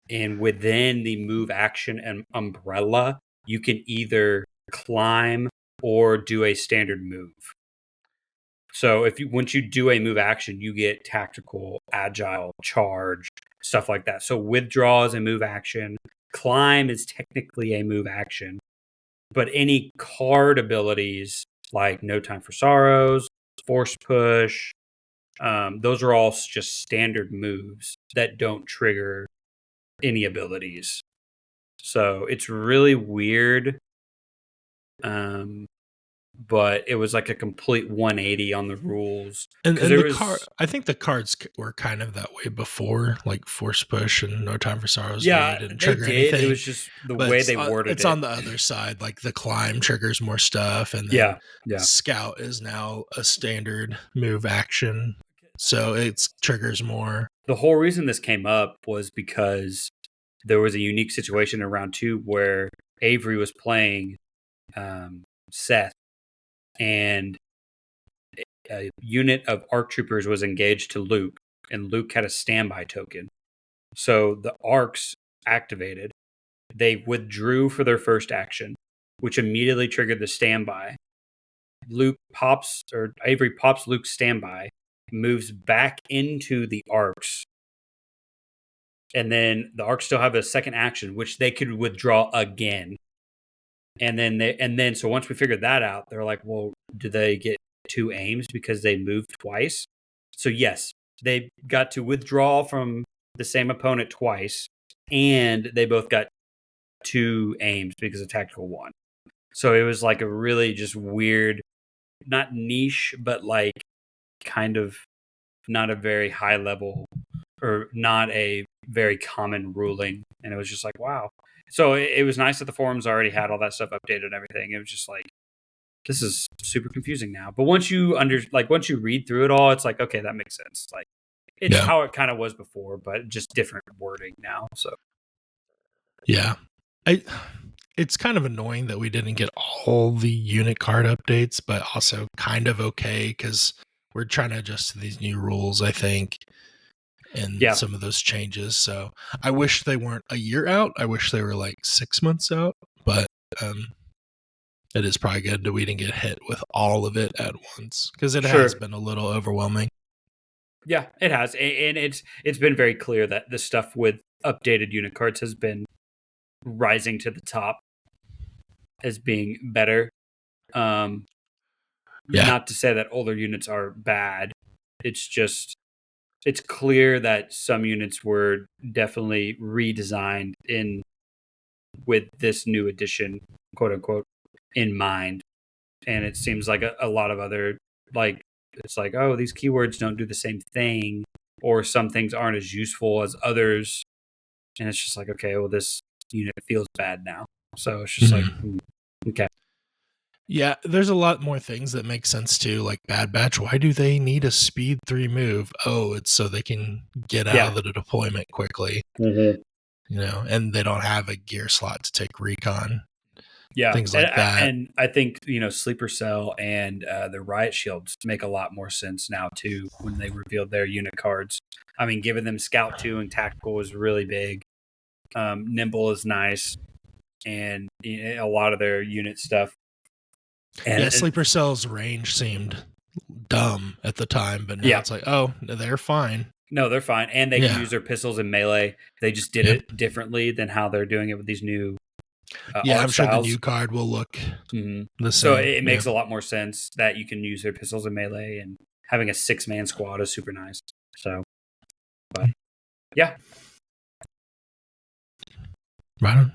And within the move action and umbrella, you can either climb or do a standard move. So once you do a move action, you get tactical, agile, charge, stuff like that. So withdraw is a move action. Climb is technically a move action. But any card abilities like No Time for Sorrows, Force Push, those are all just standard moves that don't trigger any abilities. So it's really weird but it was like a complete 180 on the rules. And 'Cause and there the was- card, I think the cards were kind of that way before, like Force Push and No Time for Sorrow's Yeah, Day didn't they trigger did. anything. It was just the but way it's, they worded it's it. on the other side, like the Climb triggers more stuff, and then Yeah. Scout is now a standard move action, so it triggers more. The whole reason this came up was because there was a unique situation in round 2 where Avery was playing Seth, and a unit of ARC troopers was engaged to Luke, and Luke had a standby token. So the ARCs activated. They withdrew for their first action, which immediately triggered the standby. Avery pops Luke's standby, moves back into the ARCs, and then the ARCs still have a second action, which they could withdraw again. And then so once we figured that out, they're like, well, do they get 2 aims because they moved twice? So yes, they got to withdraw from the same opponent twice, and they both got 2 aims because of tactical 1. So it was like a really just weird, not niche, but like kind of not a very high level or not a very common ruling. And it was just like, wow. So it was nice that the forums already had all that stuff updated and everything. It was just like, this is super confusing now. But once you read through it all, it's like, okay, that makes sense. Like, it's how it kind of was before, but just different wording now. So yeah, it's kind of annoying that we didn't get all the unit card updates, but also kind of okay because we're trying to adjust to these new rules, I think, and some of those changes. So I wish they weren't a year out. I wish they were like 6 months out, but it is probably good that we didn't get hit with all of it at once because it has been a little overwhelming. Yeah, it has. And it's been very clear that the stuff with updated unit cards has been rising to the top as being better. Not to say that older units are bad. It's just, it's clear that some units were definitely redesigned with this new edition, quote unquote, in mind. And it seems like a lot of other, like, it's like, oh, these keywords don't do the same thing, or some things aren't as useful as others. And it's just like, okay, well, this unit feels bad now. So it's just like, okay. Yeah, there's a lot more things that make sense too, like Bad Batch. Why do they need a speed 3 move? Oh, it's so they can get out of the deployment quickly. Mm-hmm. You know, and they don't have a gear slot to take recon. Yeah, things like that. And I think, Sleeper Cell and the Riot Shields make a lot more sense now too when they revealed their unit cards. I mean, giving them Scout 2 and Tactical was really big. Nimble is nice, and a lot of their unit stuff. And Sleeper Cell's range seemed dumb at the time, but now it's like, oh, they're fine. No, they're fine, and they can use their pistols in melee. They just did it differently than how they're doing it with these new I'm sure the new card will look the same. So it makes a lot more sense that you can use their pistols in melee, and having a 6-man squad is super nice. So, but yeah. Right on.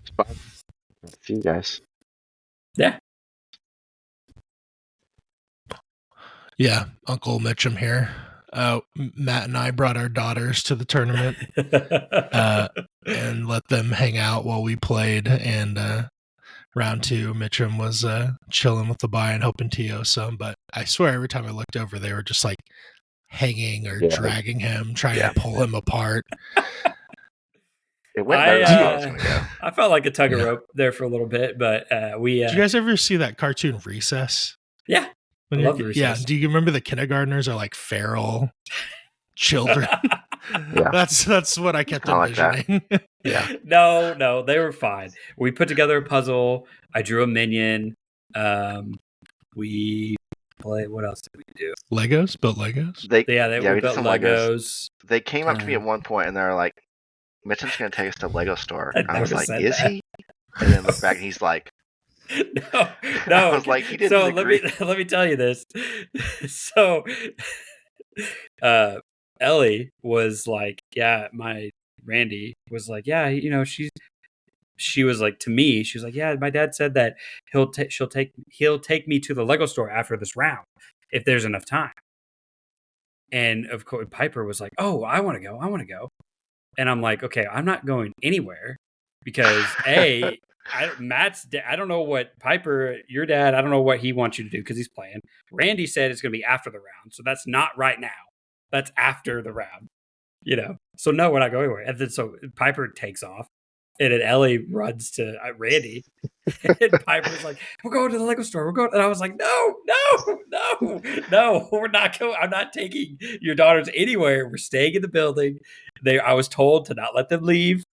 It's fun. See you guys. Yeah. Yeah, Uncle Mitchem here. Matt and I brought our daughters to the tournament and let them hang out while we played. And round 2, Mitchem was chilling with the buy and helping Tio some. But I swear, every time I looked over, they were just like hanging or dragging him, trying to pull him apart. It went better than I thought it was going to go. I felt like a tug of rope there for a little bit, but we. Did you guys ever see that cartoon Recess? Yeah. I love Recess. Yeah. Do you remember the kindergartners are like feral children? That's what I kept envisioning. Yeah. No, they were fine. We put together a puzzle. I drew a minion. We played. What else did we do? Legos? Built Legos? We built some Legos. They came up to me at one point and they're like, Mitchem's going to take us to Lego store. I was like, is he? And then look back and he's like, No. I was like, he didn't agree. Let me tell you this. So, Ellie was like, Randy was like, she's she was like, to me, she was like, yeah, my dad said that he'll take me to the Lego store after this round if there's enough time. And of course, Piper was like, oh, I want to go. And I'm like, okay, I'm not going anywhere because I don't know what Piper, your dad, I don't know what he wants you to do because he's playing. Randy said it's going to be after the round. So that's not right now. That's after the round, So no, we're not going anywhere. And then so Piper takes off. And then Ellie runs to Randy. And Piper's like, we're going to the Lego store. We're going. And I was like, no, we're not going. I'm not taking your daughters anywhere. We're staying in the building. I was told to not let them leave.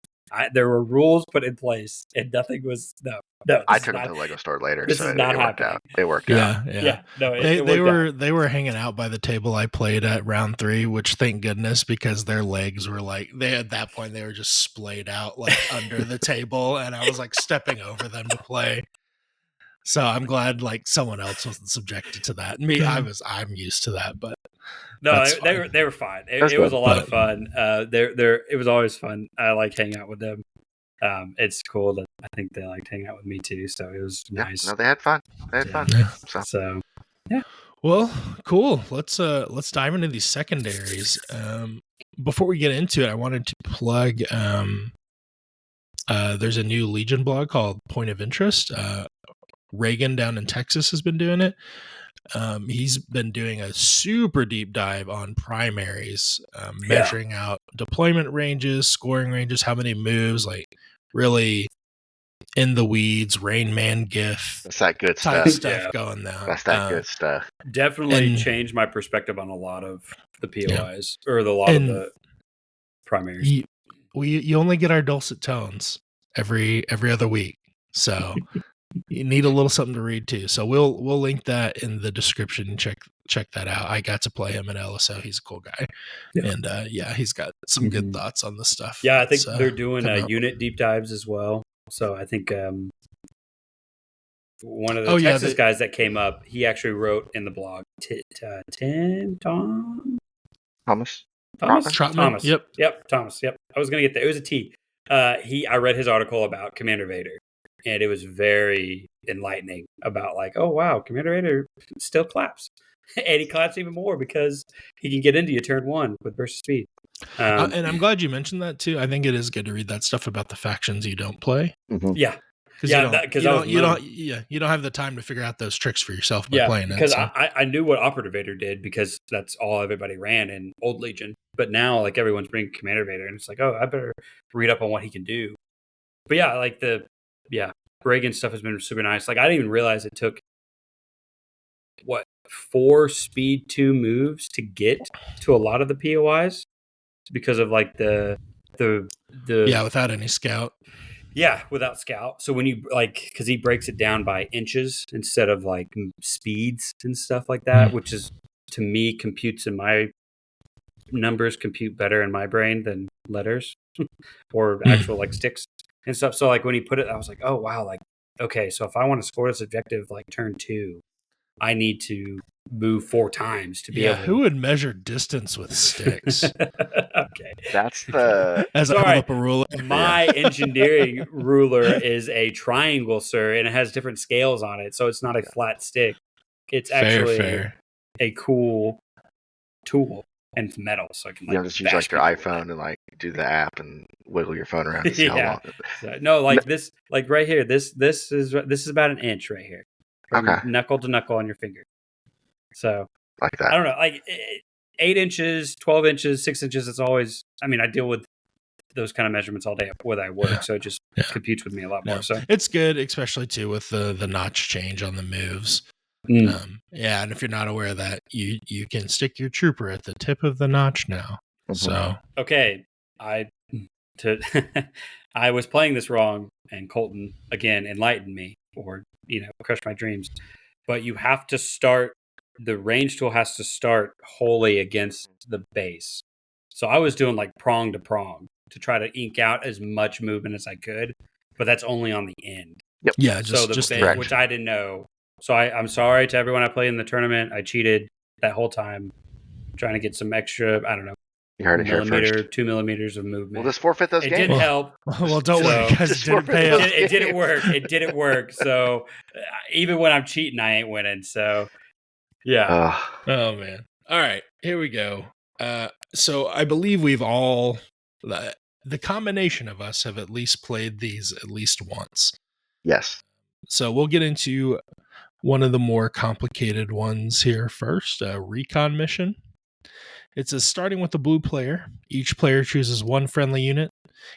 There were rules put in place, and nothing was, no. I took them to the Lego store later, this so is not it worked happening. out. It worked out. Yeah. No, they were hanging out by the table I played at round 3, which thank goodness, because their legs were like, at that point they were just splayed out like under the table, and I was like stepping over them to play. So I'm glad like someone else wasn't subjected to that. I'm used to that, but no, they were fine. It was a lot of fun. It was always fun. I like hanging out with them. It's cool that I think they liked hanging out with me too. So it was nice. No, they had fun. Fun. Yeah. So yeah. Well, cool. Let's dive into these secondaries. Before we get into it, I wanted to plug. There's a new Legion blog called Point of Interest. Reagan down in Texas has been doing it. He's been doing a super deep dive on primaries, measuring out deployment ranges, scoring ranges, how many moves, like really in the weeds, Rain Man GIF. That's that good type stuff. going now. That's that good stuff. Definitely changed my perspective on a lot of the POIs or a lot of the primaries. You only get our dulcet tones every other week, so you need a little something to read too. So we'll link that in the description. Check that out. I got to play him at LSO. He's a cool guy, and he's got some good thoughts on the stuff. Yeah, I think they're doing unit deep dives as well. So I think one of the Texas guys that came up, he actually wrote in the blog, Thomas. Yep. Thomas. Yep. I was gonna get there. It was a T. I read his article about Commander Vader, and it was very enlightening about like, oh wow, Commander Vader still claps, and he claps even more because he can get into you turn 1 with burst of speed. And I'm glad you mentioned that too. I think it is good to read that stuff about the factions you don't play. Mm-hmm. Yeah. Because you don't have the time to figure out those tricks for yourself by playing it. Because I knew what Operative Vader did because that's all everybody ran in Old Legion. But now like everyone's bringing Commander Vader, and it's like, oh, I better read up on what he can do. But yeah, like Reagan stuff has been super nice. Like I didn't even realize it took 4 speed 2 moves to get to a lot of the POIs because of like the without any scout. Yeah, without scout. So when you because he breaks it down by inches instead of like speeds and stuff like that, which is to me computes in my numbers compute better in my brain than letters or actual like sticks and stuff. So like when he put it, I was like, oh wow, like okay, so if I want to score this objective like turn 2, I need to move 4 times to be able. Who would measure distance with sticks? Okay, that's the as I hold up a ruler. My engineering ruler is a triangle, sir, and it has different scales on it, so it's not a flat stick. It's actually a cool tool and metal, so I can just use like your iPhone and like do the app and wiggle your phone around and see how long. No, like this, like right here. This is about an inch right here. Okay. Knuckle to knuckle on your finger. So like that. I don't know, like 8 inches, 12 inches, 6 inches. It's always. I mean, I deal with those kind of measurements all day where I work, so it just computes with me a lot more. So it's good, especially too with the notch change on the moves. And if you're not aware of that, you can stick your trooper at the tip of the notch now. So okay, I was playing this wrong, and Colton again enlightened me, or crushed my dreams. But you have to start. The range tool has to start wholly against the base. So I was doing like prong to prong to try to ink out as much movement as I could, but that's only on the end. Yep. Yeah, just base, which I didn't know. So I'm sorry to everyone I played in the tournament. I cheated that whole time, trying to get some extra, I don't know, You heard it here millimeter, first. 2 millimeters of movement. We'll just forfeit those It games. didn't help. Well, don't worry, So- guys. It Just didn't pay forfeit off. those It didn't games. work. It didn't work. So even when I'm cheating, I ain't winning. So yeah. Oh man. All right, here we go. So I believe we've all the combination of us have at least played these at least once. Yes. So we'll get into one of the more complicated ones here first, recon mission. It says starting with the blue player, each player chooses one friendly unit.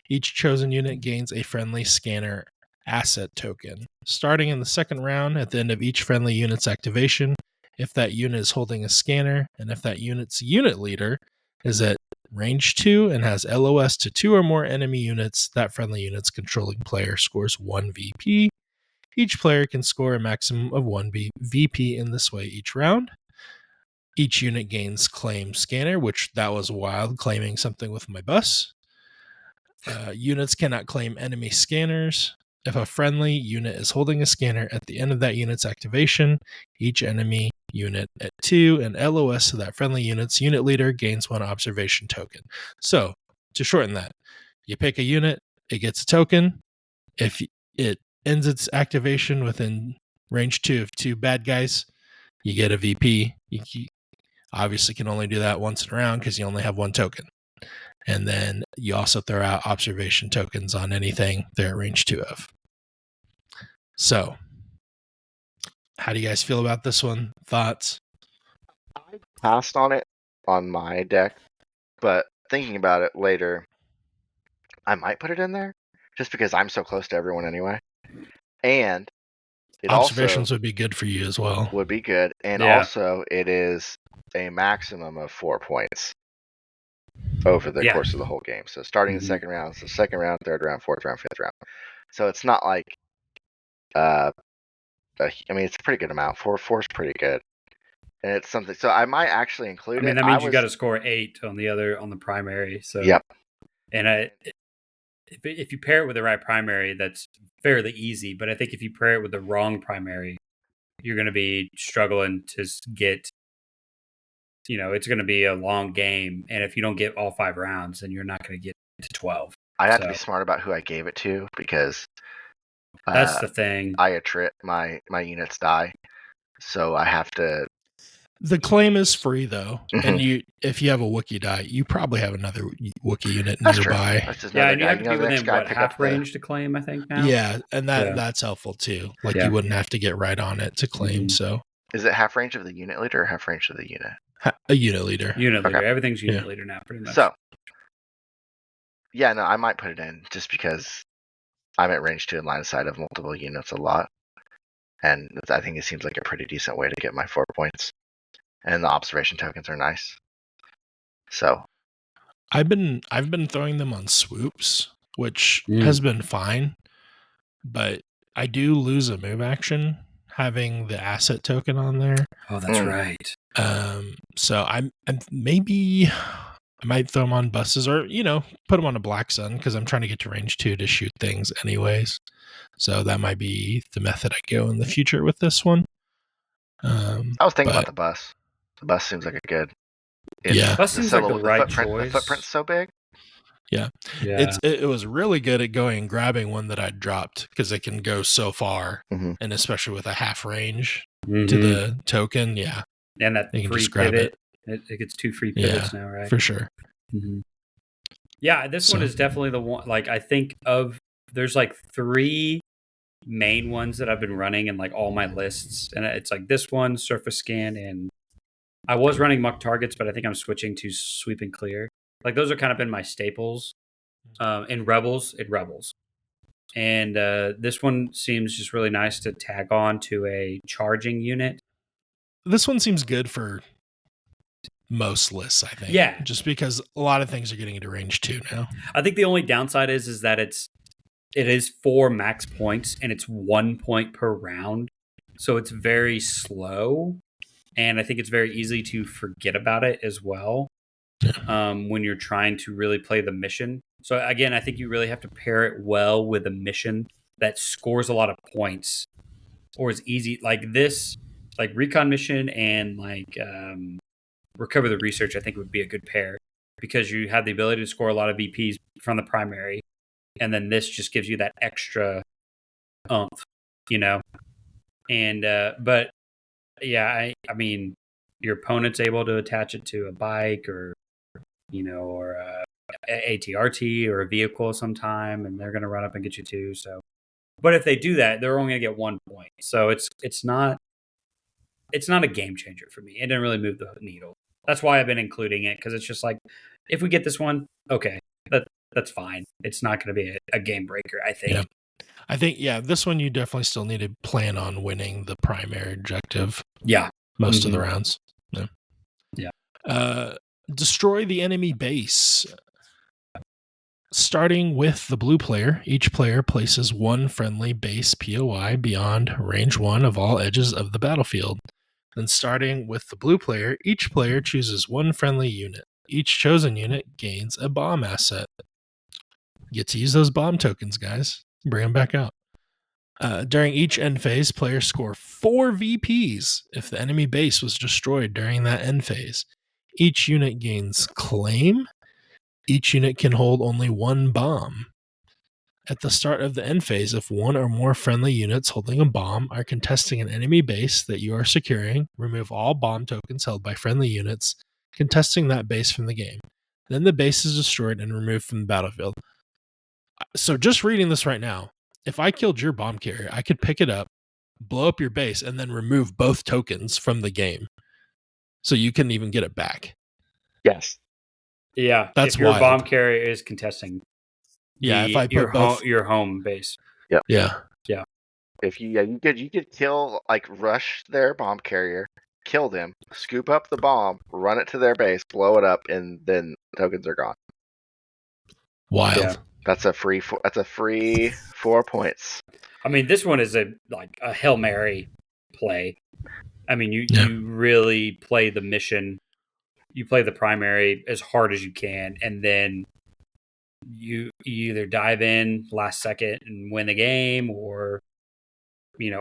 Each chosen unit gains a friendly scanner asset token. Starting in the second round, at the end of each friendly unit's activation, if that unit is holding a scanner, and if that unit's unit leader is at range 2 and has LOS to 2 or more enemy units, that friendly unit's controlling player scores 1 VP. Each player can score a maximum of 1 VP in this way each round. Each unit gains claim scanner, which that was wild, claiming something with my bus. Units cannot claim enemy scanners. If a friendly unit is holding a scanner at the end of that unit's activation, each enemy unit at 2 and LOS to that friendly unit's unit leader gains 1 observation token. So, to shorten that, you pick a unit, it gets a token. If it ends its activation within range 2 of 2 bad guys, you get a VP. You obviously can only do that once in a round because you only have 1 token. And then you also throw out observation tokens on anything they're at range 2 of. So, how do you guys feel about this one? Thoughts? I passed on it on my deck, but thinking about it later, I might put it in there just because I'm so close to everyone anyway. And it Observations also would be good for you as well. would be good. And Yeah. also, it is a maximum of 4 points over the Yeah. course of the whole game. So starting the Mhm. second round, so second round, third round, fourth round, fifth round. So it's not like, I mean, it's a pretty good amount. Four is pretty good, and it's something. So I might actually include I mean, it. that means you got to score 8 on the primary. So Yep. And if you pair it with the right primary, that's fairly easy. But I think if you pair it with the wrong primary, you're going to be struggling to get. It's going to be a long game, and if you don't get all 5 rounds, then you're not going to get to 12. I'd have to be So- smart about who I gave it to because That's the thing. I attrit my units die, so I have to. The claim is free though, Mhm. and if you have a Wookiee die, you probably have another Wookiee unit That's true. nearby. That's just Yeah, another and you guy. have to be the next within guy pick half up the- range to claim. I think now. Yeah, and Yeah. that's helpful too. Like Yeah. you wouldn't have to get right on it to claim. Mhm. So Is it half range of the unit leader or half range of the unit? a unit leader. Unit leader. Okay. Everything's unit Yeah. leader now, pretty much. So, yeah, no, I might put it in just because I'm at range 2 and line of sight of multiple units a lot. And I think it seems like a pretty decent way to get my 4 points. And the observation tokens are nice. So, I've been throwing them on swoops, which Mm. has been fine, but I do lose a move action having the asset token on there. Oh, that's Mm. right. So I'm maybe I might throw them on buses or put them on a Black Sun because I'm trying to get to range 2 to shoot things anyways. So that might be the method I go in the future with this one. I was thinking about but- the bus. The bus seems like a good. Yeah. Bus seems like the right footprint, choice. The footprint's so big. Yeah. It was really good at going and grabbing one that I dropped because it can go so far, Mhm. and especially with a half range to Mhm. the token, yeah, and that you can free just grab pivot. It gets 2 free pivots now, right? for sure. Mhm. Yeah, this one So- is definitely the one. Like, I think there's like 3 main ones that I've been running in like all my lists, and it's like this one, surface scan, and I was running muck targets, but I think I'm switching to sweep and clear. Like those are kind of been my staples. In Rebels, and this one seems just really nice to tag on to a charging unit. This one seems good for most lists, I think. Yeah. just because a lot of things are getting into range 2 now. I think the only downside is that it is 4 max points and it's 1 point per round. So it's very slow. And I think it's very easy to forget about it as well when you're trying to really play the mission. So again, I think you really have to pair it well with a mission that scores a lot of points or is easy. Like this, like recon mission and like recover the research, I think would be a good pair. because you have the ability to score a lot of VPs from the primary, and then this just gives you that extra oomph, And but yeah, I mean, your opponent's able to attach it to a bike or or a ATRT or a vehicle sometime, and they're going to run up and get you too. So, but if they do that, they're only going to get 1 point. So it's not a game changer for me. It didn't really move the needle. That's why I've been including it, because it's just like, if we get this one, okay, that's fine. It's not going to be a game breaker, I think. Yeah. I think, this one you definitely still need to plan on winning the primary objective. Yeah. Most of the rounds. Yeah. Destroy the enemy base. Starting with the blue player, each player places one friendly base POI beyond range 1 of all edges of the battlefield. Then starting with the blue player, each player chooses one friendly unit. Each chosen unit gains a bomb asset. Get to use those bomb tokens, guys. Bring them back out. During each end phase, players score 4 VPs if the enemy base was destroyed during that end phase. Each unit gains claim. Each unit can hold only one bomb. At the start of the end phase, if one or more friendly units holding a bomb are contesting an enemy base that you are securing, remove all bomb tokens held by friendly units contesting that base from the game. Then the base is destroyed and removed from the battlefield. So just reading this right now, if I killed your bomb carrier, I could pick it up, blow up your base, and then remove both tokens from the game. So you couldn't even get it back. Yes. Yeah. That's if your wild. bomb carrier is contesting if I put both... your home base. Yep. Yeah. If you could kill, like, rush their bomb carrier, kill them, scoop up the bomb, run it to their base, blow it up, and then tokens are gone. Wild. Yeah. That's a free 4 points. I mean, this one is a Hail Mary play. I mean, you really play the mission. You play the primary as hard as you can, and then you either dive in last second and win the game, or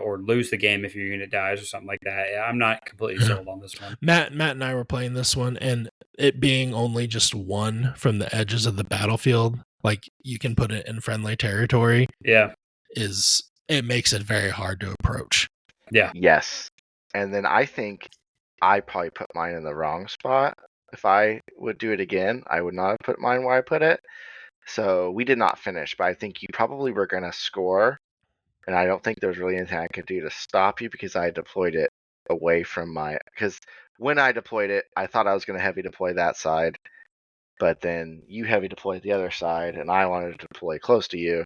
or lose the game if your unit dies or something like that. I'm not completely sold on this one. Matt and I were playing this one, and it being only just one from the edges of the battlefield, like you can put it in friendly territory. Yeah. It makes it very hard to approach. Yeah. Yes. And then I think I probably put mine in the wrong spot. If I would do it again, I would not have put mine where I put it. So we did not finish, but I think you probably were going to score. And I don't think there was really anything I could do to stop you, because I deployed it away from because when I deployed it, I thought I was going to heavy deploy that side. But then you heavy deployed the other side, and I wanted to deploy close to you.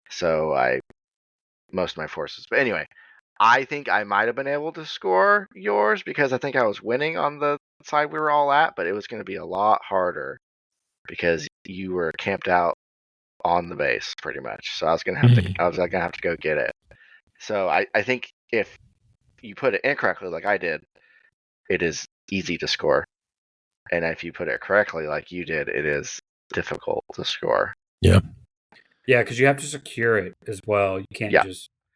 So most of my forces. But anyway, I think I might have been able to score yours, because I think I was winning on the side we were all at, but it was going to be a lot harder because you were camped out on the base pretty much. So I was gonna have to go get it. So I think if you put it incorrectly like I did, it is easy to score. And if you put it correctly like you did, it is difficult to score. Yeah. Yeah, because you have to secure it as well. You can't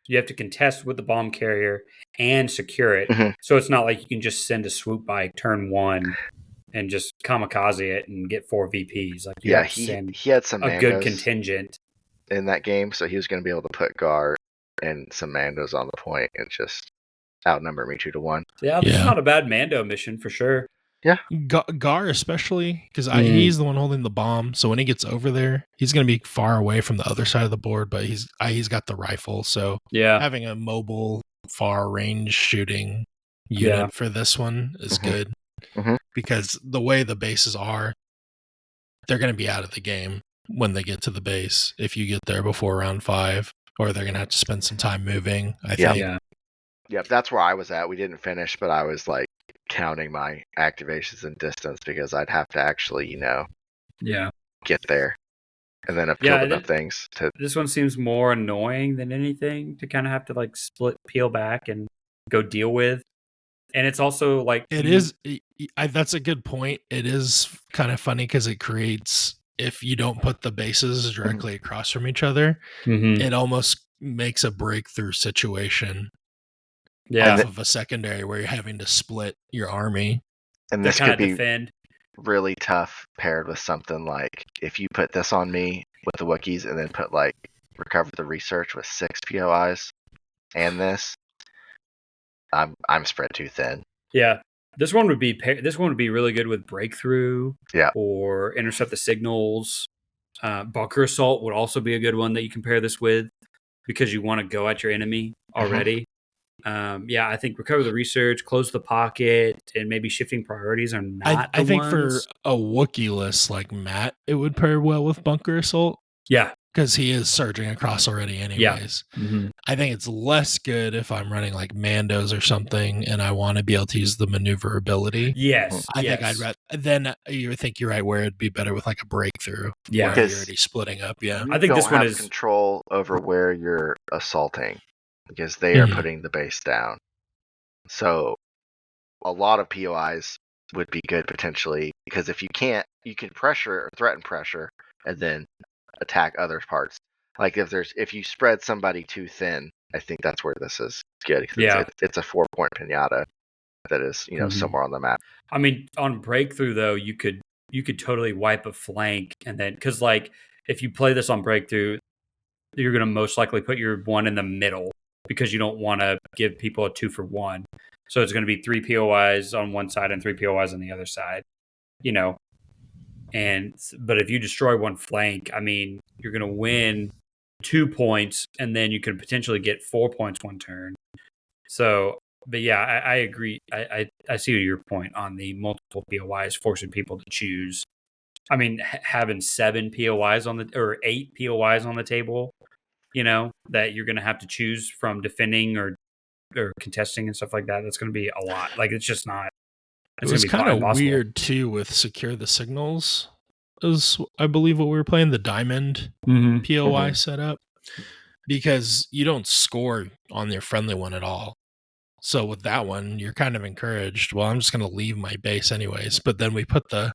you have to contest with the bomb carrier and secure it. Mm-hmm. So it's not like you can just send a swoop bike turn 1 and just kamikaze it and get 4 VPs. Like you have to send he had some a good contingent in that game, so he was going to be able to put Gar and some Mandos on the point and just outnumber me 2-1. Yeah, this is not a bad Mando mission for sure. Yeah, Gar especially, because he's the one holding the bomb. So when he gets over there, he's going to be far away from the other side of the board, but he's got the rifle. So having a mobile, far range shooting unit for this one is good. Mm-hmm. Because the way the bases are, they're going to be out of the game when they get to the base if you get there before round 5, or they're going to have to spend some time moving, I think. Yeah, that's where I was at. We didn't finish, but I was like counting my activations and distance, because I'd have to actually, get there. And then I've killed enough things to... This one seems more annoying than anything to kind of have to like peel back and go deal with. And it's also like... That's a good point. It is kind of funny because it creates... If you don't put the bases directly across from each other, it almost makes a breakthrough situation off of a secondary where you're having to split your army. And this kind could of be... defend. really tough paired with something like if you put this on me with the Wookiees and then put like recover the research with 6 POIs and this, I'm spread too thin. Yeah, this one would be really good with breakthrough. Yeah. Or intercept the signals. Bunker assault would also be a good one that you can pair this with because you want to go at your enemy already. Yeah, I think recover the research, close the pocket, and maybe shifting priorities are not. I think for a Wookiee list like Matt, it would pair well with Bunker Assault. Yeah, because he is surging across already anyways. Yeah. Mm-hmm. I think it's less good if I'm running like Mandos or something and I want to be able to use the maneuverability. Yes. I think I'd rather, then you think you're right where it'd be better with like a breakthrough. Yeah. Where you're already splitting up. Yeah. I think this one is control over where you're assaulting because they are putting the base down. So a lot of POIs would be good potentially because if you can't, you can pressure or threaten pressure and then attack other parts. Like if you spread somebody too thin, I think that's where this is good. Yeah, it's a 4-point pinata that is somewhere on the map. I mean, on breakthrough though, you could totally wipe a flank and then because like if you play this on breakthrough, you're going to most likely put your one in the middle because you don't want to give people a 2-for-1. So it's going to be 3 POIs on one side and 3 POIs on the other side. But if you destroy one flank, I mean, you're going to win 2 points, and then you could potentially get 4 points one turn. So, but yeah, I agree. I see your point on the multiple POIs forcing people to choose. I mean, having 7 POIs or 8 POIs on the table, that you're going to have to choose from defending or contesting and stuff like that. That's going to be a lot. Like, it's just not. It was kind of weird too with secure the signals. It was, I believe, what we were playing, the diamond POI setup, because you don't score on your friendly one at all. So with that one, you're kind of encouraged. Well, I'm just going to leave my base anyways. But then we put the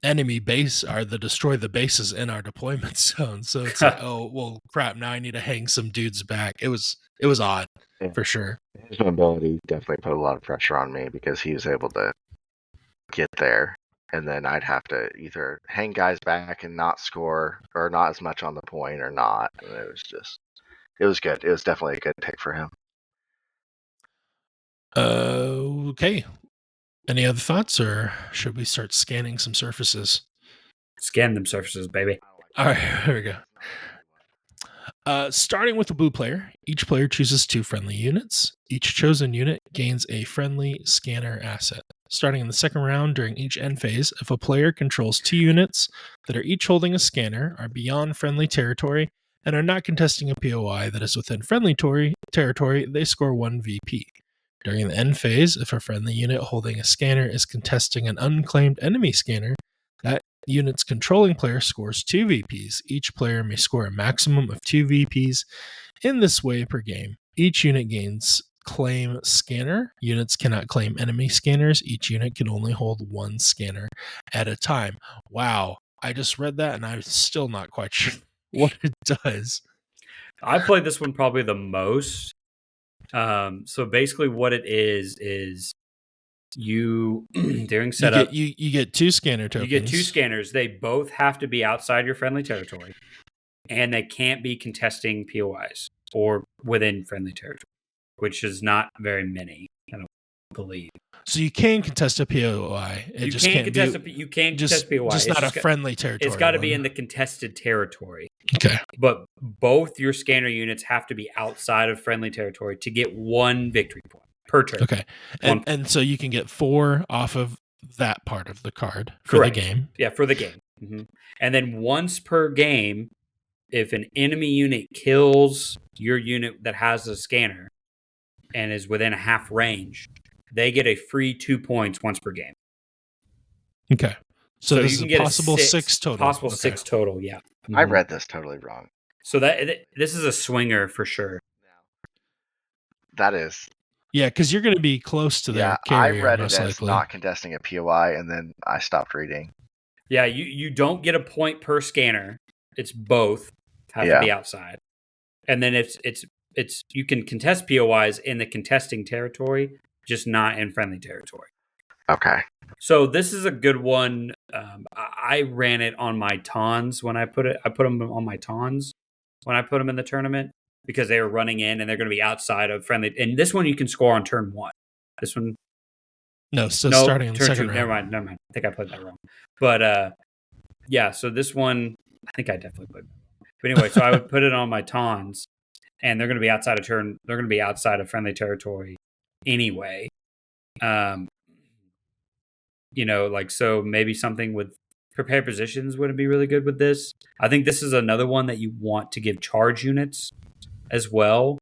enemy base or the destroy the bases in our deployment zone. So it's like, oh well, crap! Now I need to hang some dudes back. It was odd for sure. His mobility definitely put a lot of pressure on me because he was able to get there, and then I'd have to either hang guys back and not score, or not as much on the point, or not. And it was good. It was definitely a good pick for him. Okay. Any other thoughts, or should we start scanning some surfaces? Scan them surfaces, baby. All right, here we go. Starting with the blue player, each player chooses 2 friendly units. Each chosen unit gains a friendly scanner asset. Starting in the second round, during each end phase, if a player controls 2 units that are each holding a scanner, are beyond friendly territory, and are not contesting a POI that is within friendly territory, they score 1 VP. During the end phase, if a friendly unit holding a scanner is contesting an unclaimed enemy scanner, that unit's controlling player scores 2 VPs. Each player may score a maximum of 2 VPs in this way per game. Each unit gains claim scanner. Units cannot claim enemy scanners. Each unit can only hold 1 scanner at a time. Wow. I just read that and I'm still not quite sure what it does. I played this one probably the most. So basically what it is you during setup you get 2 scanner tokens. You get 2 scanners. They both have to be outside your friendly territory, and they can't be contesting POIs or within friendly territory, which is not very many, I don't believe. So you can contest a POI. You can't contest POI. Just not a friendly territory. It's got to be in the contested territory. Okay. But both your scanner units have to be outside of friendly territory to get 1 victory point per turn. Okay. And so you can get 4 off of that part of the card for Correct. the game. Yeah, for the game. Mm-hmm. And then once per game, if an enemy unit kills your unit that has a scanner and is within a half range, they get a free 2 points once per game. Okay. So this is a possible 6 total. Possible 6 total, yeah. Mm-hmm. I read this totally wrong. So this is a swinger for sure. That is. Yeah, because you're going to be close to their carrier. I read it as not contesting a POI, and then I stopped reading. Yeah, you don't get a point per scanner. It's both have to be outside, and then it's you can contest POIs in the contesting territory, just not in friendly territory. Okay. So this is a good one. I ran it on my tawns when I put them on my tawns when I put them in the tournament because they were running in and they're going to be outside of friendly. And this one you can score on turn 1. This one, No, so starting in the turn second 2. round. Never mind. I think I played that wrong. But yeah. So this one, I think I definitely played. But anyway, so I would put it on my tawns, and they're going to be outside of turn. They're going to be outside of friendly territory anyway. So maybe something with prepared positions wouldn't be really good with this. I think this is another one that you want to give charge units as well,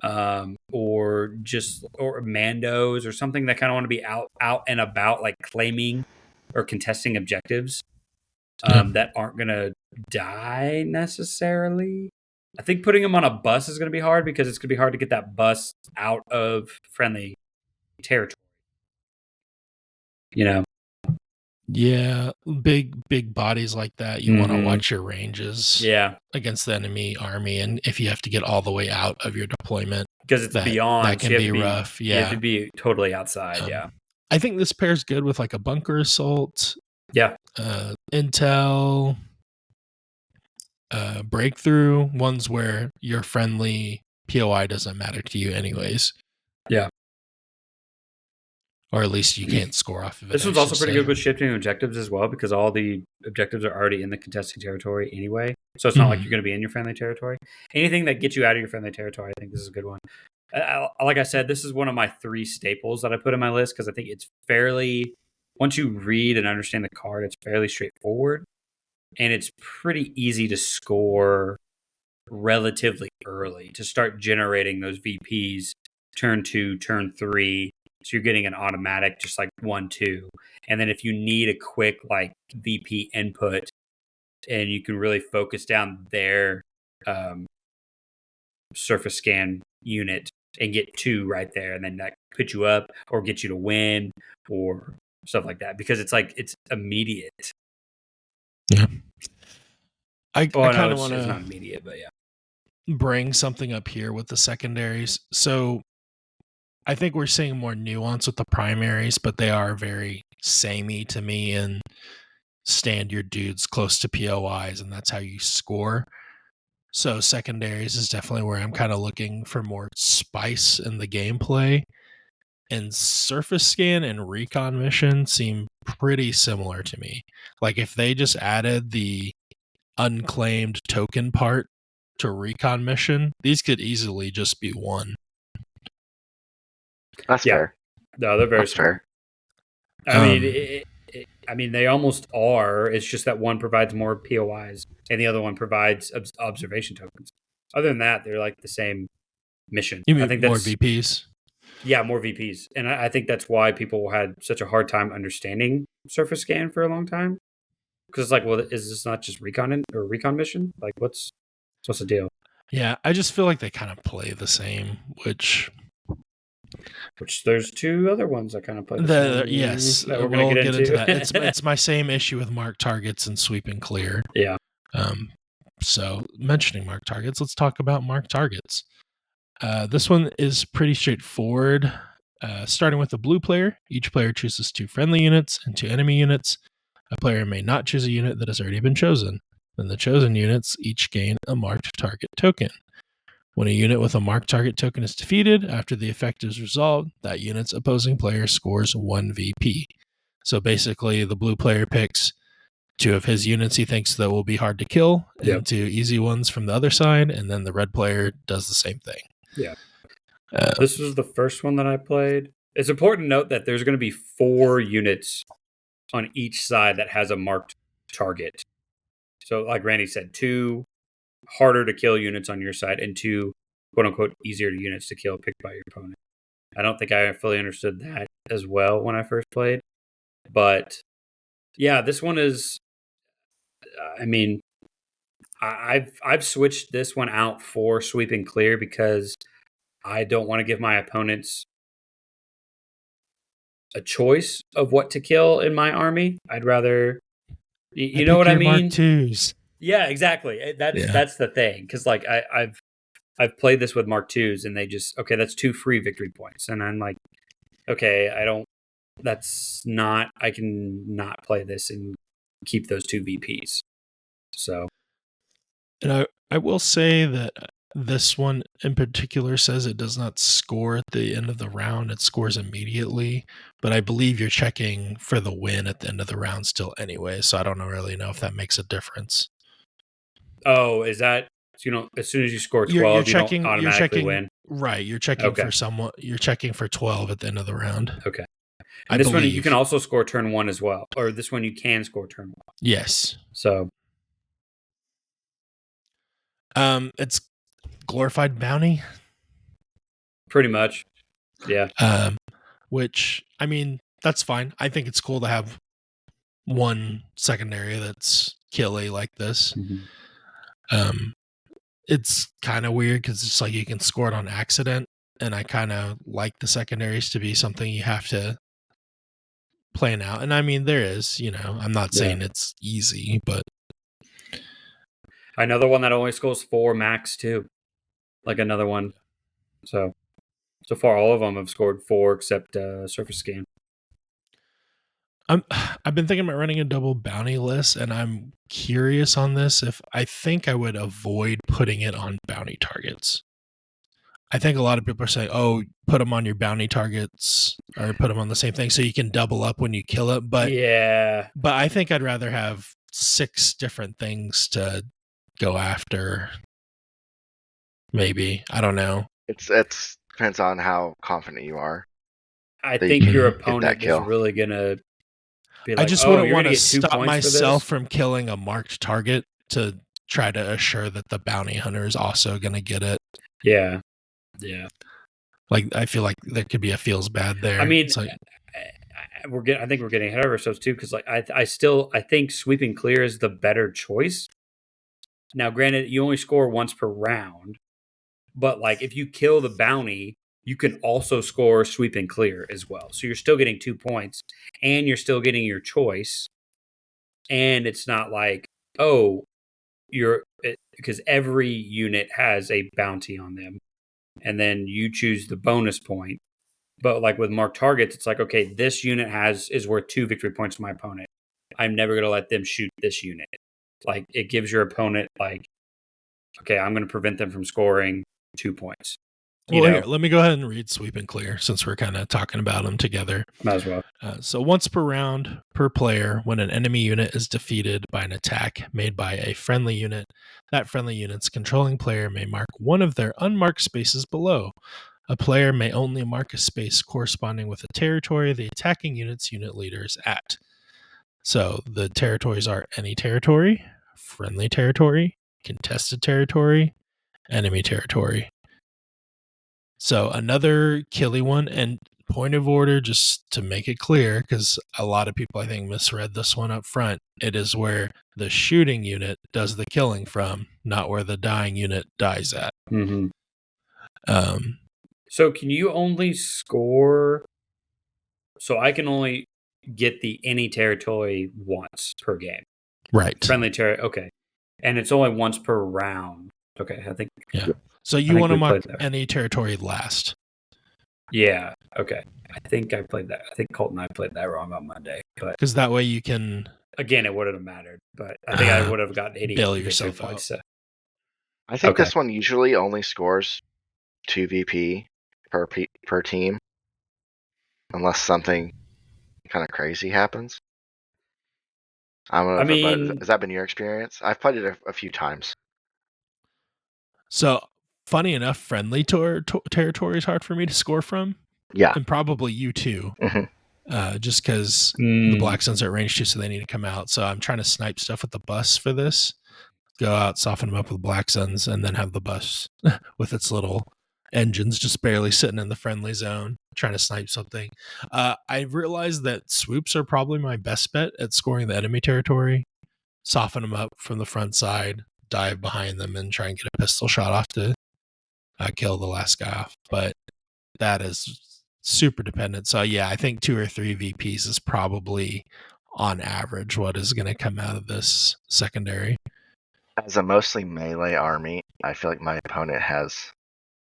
or mandos or something that kind of want to be out and about, like claiming or contesting objectives that aren't going to die necessarily. I think putting them on a bus is going to be hard because it's going to be hard to get that bus out of friendly territory. Yeah, big bodies like that. You want to watch your ranges against the enemy army, and if you have to get all the way out of your deployment, because it's beyond, that can be rough. Yeah, you have to be totally outside. I think this pairs good with like a bunker assault. Yeah, intel, breakthrough, ones where your friendly POI doesn't matter to you anyways. Yeah. Or at least you can't score off of it. This one's also pretty good with shifting objectives as well, because all the objectives are already in the contesting territory anyway. So it's not like you're going to be in your friendly territory. Anything that gets you out of your friendly territory, I think this is a good one. Like I said, this is one of my 3 staples that I put in my list because I think it's fairly, once you read and understand the card, it's fairly straightforward. And it's pretty easy to score relatively early to start generating those VPs turn 2, turn 3. So you're getting an automatic, just like 1, 2. And then if you need a quick like VP input, and you can really focus down their surface scan unit and get 2 right there, and then that put you up or get you to win or stuff like that, because it's immediate. Yeah. I kind of want it's not to immediate, but yeah. bring something up here with the secondaries. So I think we're seeing more nuance with the primaries, but they are very samey to me and stand your dudes close to POIs, and that's how you score. So secondaries is definitely where I'm kind of looking for more spice in the gameplay. And surface scan and recon mission seem pretty similar to me. Like if they just added the unclaimed token part to recon mission, these could easily just be one. That's fair. No, they're very fair. I mean, they almost are. It's just that one provides more POIs and the other one provides observation tokens. Other than that, they're like the same mission. You mean I think more VPs? Yeah, more VPs. And I think that's why people had such a hard time understanding surface scan for a long time. Because it's like, well, is this not just recon mission? Like, what's the deal? Yeah, I just feel like they kind of play the same, which there's 2 other ones that kind of play the same. Yes, that we're going to get into that. It's my same issue with mark targets and sweep and clear. Yeah. So mentioning mark targets, let's talk about mark targets. This one is pretty straightforward. Starting with the blue player, each player chooses 2 friendly units and 2 enemy units. A player may not choose a unit that has already been chosen. Then the chosen units each gain a marked target token. When a unit with a marked target token is defeated, after the effect is resolved, that unit's opposing player scores 1 VP. So basically, the blue player picks 2 of his units he thinks that will be hard to kill, and 2 easy ones from the other side, and then the red player does the same thing. Yeah. This was the first one that I played. It's important to note that there's going to be 4 units on each side that has a marked target. So like Randy said, 2 harder to kill units on your side and 2 quote unquote easier units to kill picked by your opponent. I don't think I fully understood that as well when I first played. But yeah, this one is, I mean, I've switched this one out for sweep and clear because I don't want to give my opponents a choice of what to kill in my army. I'd rather, you know what I mean? Mark twos. Yeah, exactly. That's the thing, because like I've played this with Mark IIs, and they just, okay, that's 2 free victory points, and I'm like, okay, I don't that's not. I can not play this and keep those 2 VPs. So And I will say that this one in particular says it does not score at the end of the round. It scores immediately. But I believe you're checking for the win at the end of the round still anyway. So I don't really know if that makes a difference. oh, is that as soon as you score 12, You're you checking, don't you're automatically checking, win? right. You're checking Okay. for someone. You're checking for 12 at the end of the round. Okay. I And this one you believe. can also score turn 1 as well. Or this one you can score turn 1. Yes. So It's glorified bounty. pretty much. Yeah. Which, I mean, that's fine. I think it's cool to have one secondary that's killy like this. It's kind of weird because it's like you can score it on accident, and I kind of like the secondaries to be something you have to plan out. And I mean, there is, I'm not saying it's easy, but Another one that only scores 4 max too. Like another one. So far all of them have scored 4 except Surface Scan. I've been thinking about running a double bounty list, and I'm curious on this if I think I would avoid putting it on bounty targets. I think a lot of people are saying, "Oh, put them on your bounty targets, or put them on the same thing, so you can double up when you kill it." But yeah, but I think I'd rather have 6 different things to go after. Maybe, I don't know. It's depends on how confident you are. I that you think can your get that opponent is kill. really gonna be I like, just "Oh, wouldn't you're want gonna to get 2 stop points myself for this?" from killing a marked target to try to assure that the bounty hunter is also going to get it. Yeah. Like, I feel like there could be a feels bad there. I mean, It's like, I think we're getting ahead of ourselves too, because like I think sweeping clear is the better choice. Now, granted, you only score once per round, but like if you kill the bounty, you can also score sweeping clear as well. So you're still getting 2 points, and you're still getting your choice. And it's not like, oh, because every unit has a bounty on them, and then you choose the bonus point. But like with marked targets, it's like, okay, this unit is worth 2 victory points to my opponent. I'm never going to let them shoot this unit. Like it gives your opponent like, okay, I'm going to prevent them from scoring 2 points. well, here, let me go ahead and read sweep and clear since we're kind of talking about them together. Might as well. So once per round per player, when an enemy unit is defeated by an attack made by a friendly unit, that friendly unit's controlling player may mark one of their unmarked spaces below. A player may only mark a space corresponding with a territory the attacking unit's unit leader is at. So the territories are any territory, friendly territory, contested territory, enemy territory. So another killy one, and point of order, just to make it clear, because a lot of people I think misread this one up front. It is where the shooting unit does the killing from, not where the dying unit dies at. Mm-hmm. So can you only score? So I can only get the any territory once per game. Right. Friendly territory. Okay. And it's only once per round. Okay. I think. Yeah. So you want to mark any territory last. Yeah. Okay. I think I played that. I think Colt and I played that wrong on Monday. But because that way you can. Again, it wouldn't have mattered. But I think I would have gotten 80 bail yourself out. points. So. I think this one usually only scores 2 VP per team, unless something kind of crazy happens. I don't know. But has that been your experience? I've played it a few times. So, funny enough, friendly territory is hard for me to score from. Yeah, and probably you too. Mm-hmm. Just because the Black Suns are at range 2, so they need to come out. So I'm trying to snipe stuff with the bus for this. Go out, soften them up with Black Suns, and then have the bus with its little engines just barely sitting in the friendly zone, trying to snipe something. I realized that swoops are probably my best bet at scoring the enemy territory. Soften them up from the front side, dive behind them, and try and get a pistol shot off to kill the last guy off. But that is super dependent. So yeah, I think 2 or 3 VPs is probably on average what is going to come out of this secondary. As a mostly melee army, I feel like my opponent has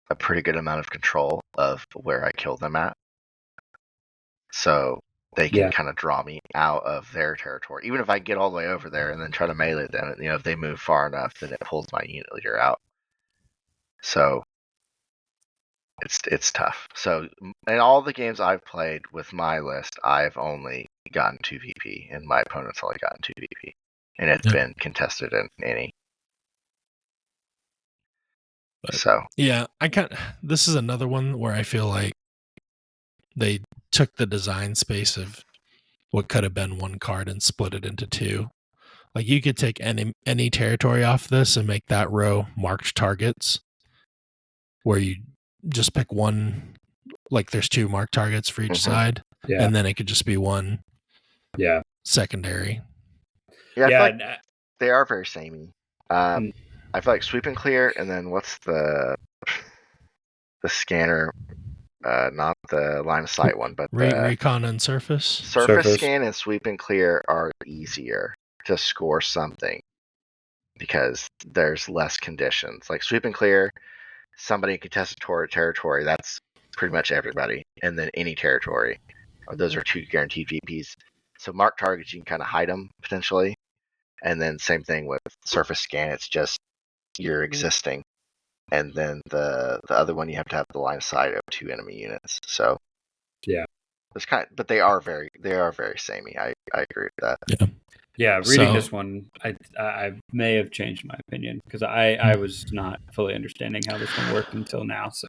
a pretty good amount of control of where I kill them at. So they can kind of draw me out of their territory. Even if I get all the way over there and then try to melee them, if they move far enough, then it pulls my unit leader out. So it's tough. So in all the games I've played with my list, I've only gotten 2 VP, and my opponent's only gotten 2 VP, and it's been contested in any. But, so yeah, this is another one where I feel like they took the design space of what could have been one card and split it into 2. Like you could take any territory off this and make that row marked targets, where you just pick one. Like there's 2 marked targets for each side, and then it could just be one. Secondary. Yeah, I feel like they are very samey. I feel like sweep and clear, and then what's the scanner? Not the line of sight one, but the recon and surface. Surface scan and sweep and clear are easier to score something because there's less conditions. Like sweep and clear, somebody contested territory, that's pretty much everybody, and then any territory. Those are 2 guaranteed VPs. So mark targets, you can kind of hide them potentially, and then same thing with surface scan. It's just you're existing, and then the other one you have to have the line of sight of 2 enemy units. So it's but they are very samey. I agree with that. Yeah, reading this one, I may have changed my opinion because I was not fully understanding how this one worked until now. So,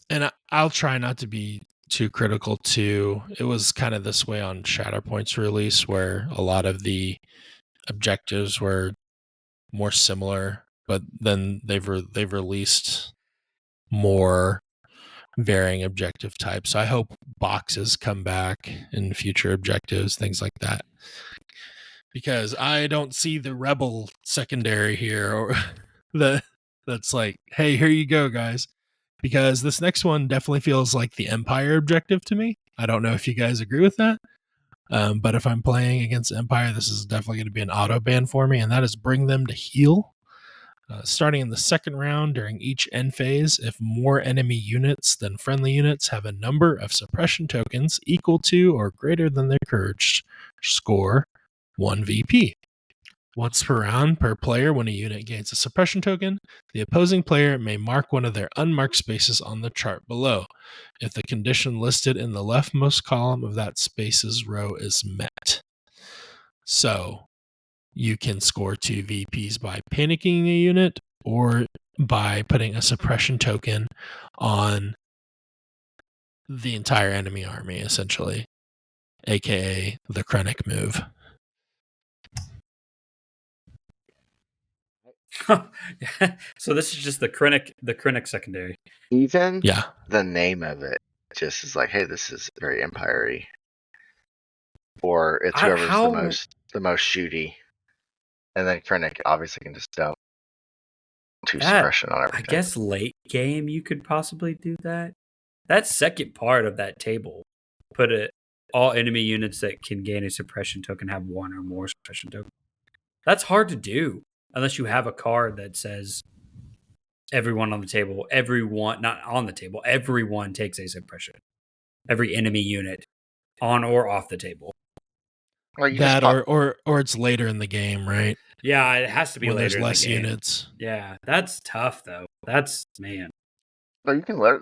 and I'll try not to be too critical too. It was kind of this way on Shatterpoint's release, where a lot of the objectives were more similar, but then they've released more varying objective types. So I hope boxes come back in future objectives, things like that. Because I don't see the rebel secondary here, or that's like, hey, here you go, guys. Because this next one definitely feels like the Empire objective to me. I don't know if you guys agree with that. But if I'm playing against Empire, this is definitely going to be an auto ban for me, and that is bring them to heal. Starting in the second round during each end phase, if more enemy units than friendly units have a number of suppression tokens equal to or greater than their courage score, 1 VP. Once per round per player, when a unit gains a suppression token, the opposing player may mark one of their unmarked spaces on the chart below, if the condition listed in the leftmost column of that space's row is met. So, you can score 2 VPs by panicking a unit or by putting a suppression token on the entire enemy army, essentially, aka the Krennic move. So this is just the Krennic secondary. Even the name of it just is like, hey, this is very Empire-y. Or it's whoever's the most shooty. And then Krennic obviously can just dump 2 suppression on everything. I guess late game you could possibly do that. That second part of that table, put it all enemy units that can gain a suppression token have 1 or more suppression tokens. That's hard to do unless you have a card that says everyone on the table, not on the table, everyone takes a suppression. Every enemy unit on or off the table. Or it's later in the game, right? Yeah, it has to be when later. There's less in the game. units. Yeah, that's tough though. That's man. But you can let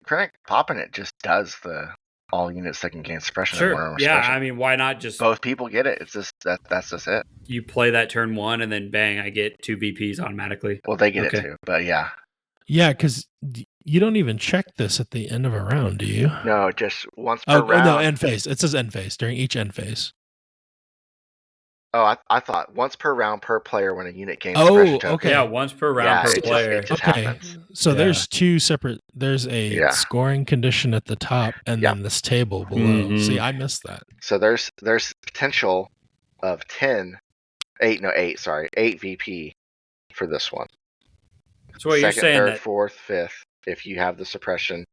Krennic popping it just does the all units that can gain suppression. Sure. Yeah, I mean, why not just both people get it? It's just that's just it. You play that turn 1 and then bang, I get 2 VPs automatically. Well, they get it too, but yeah. Yeah, because you don't even check this at the end of a round, do you? No, just once per round. No, end phase. It says end phase during each end phase. Oh, I thought once per round per player when a unit gains suppression token. Okay. Yeah, once per round per player. It just happens. So there's 2 separate. There's a scoring condition at the top and then this table below. Mm-hmm. See, I missed that. So there's potential of 8 VP for this one. So what you're saying? Third, fourth, fifth, if you have the suppression,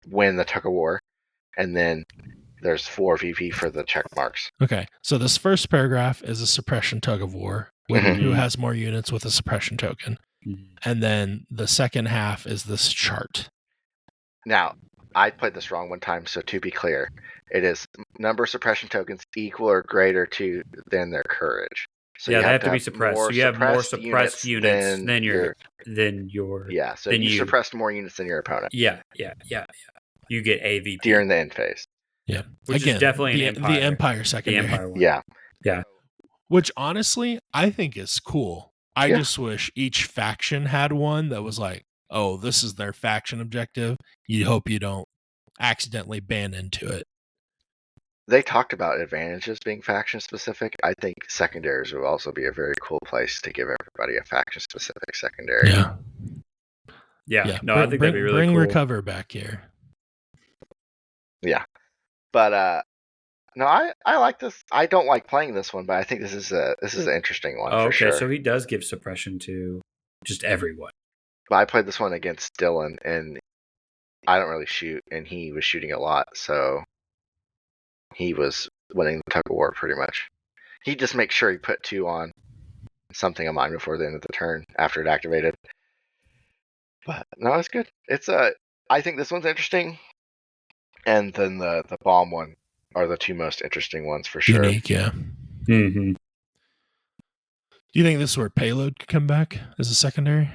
win the tug of war, and then there's 4 VP for the check marks. Okay, so this first paragraph is a suppression tug of war, who has more units with a suppression token. And then the second half is this chart. Now, I played this wrong one time, so to be clear, it is number of suppression tokens equal or greater to than their courage. So yeah, you they have to be have suppressed. more So you have more suppressed suppressed units than than your your so than you you. suppressed more units than your opponent Yeah. You get AVP, during the end phase. Yeah. which Again, is definitely an the Empire the secondary. Empire one. Yeah. Yeah. Which honestly, I think is cool. I Yeah. just wish each faction had one that was like, oh, this is their faction objective. You hope you don't accidentally ban into it. They talked about advantages being faction specific. I think secondaries would also be a very cool place to give everybody a faction specific secondary. Yeah. Yeah. No, I think that'd be really bring cool. Recover back here. Yeah. But no, I like this. I don't like playing this one, but I think this is an interesting one Oh, for okay, sure. so he does give suppression to just everyone. But I played this one against Dylan, and I don't really shoot, and he was shooting a lot, so he was winning the tug of war pretty much. He just makes sure he put 2 on something of mine before the end of the turn after it activated. But no, it's good. I think this one's interesting, and then the bomb one are the 2 most interesting ones for sure. Unique, yeah. Mm-hmm. Do you think this is where Payload could come back as a secondary?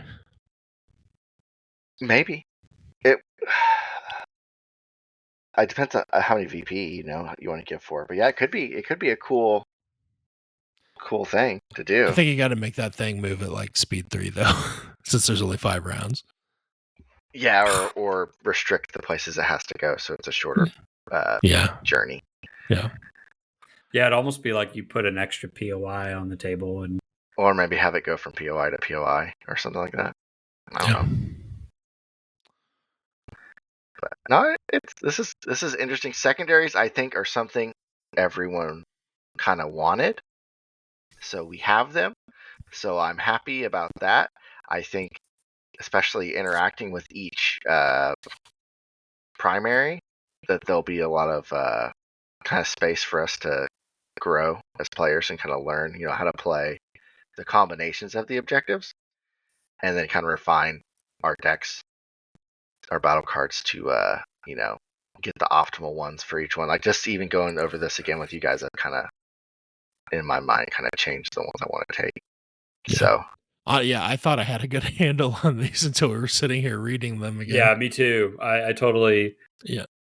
Maybe it. It depends on how many VP you want to give for, but yeah, it could be a cool thing to do. I think you got to make that thing move at like speed 3 though, since there's only 5 rounds. Yeah, or restrict the places it has to go, so it's a shorter journey. Yeah. Yeah, it'd almost be like you put an extra POI on the table, and Or maybe have it go from POI to POI or something like that. I don't know. But no, this is interesting. Secondaries, I think, are something everyone kind of wanted, so we have them. So I'm happy about that. I think, especially interacting with each primary, that there'll be a lot of kind of space for us to grow as players and kind of learn, how to play the combinations of the objectives, and then kind of refine our decks, our battle cards to get the optimal ones for each one. Like just even going over this again with you guys, I've kind of in my mind kind of changed the ones I want to take. Yeah. So I thought I had a good handle on these until we were sitting here reading them again. yeah, me too. I totally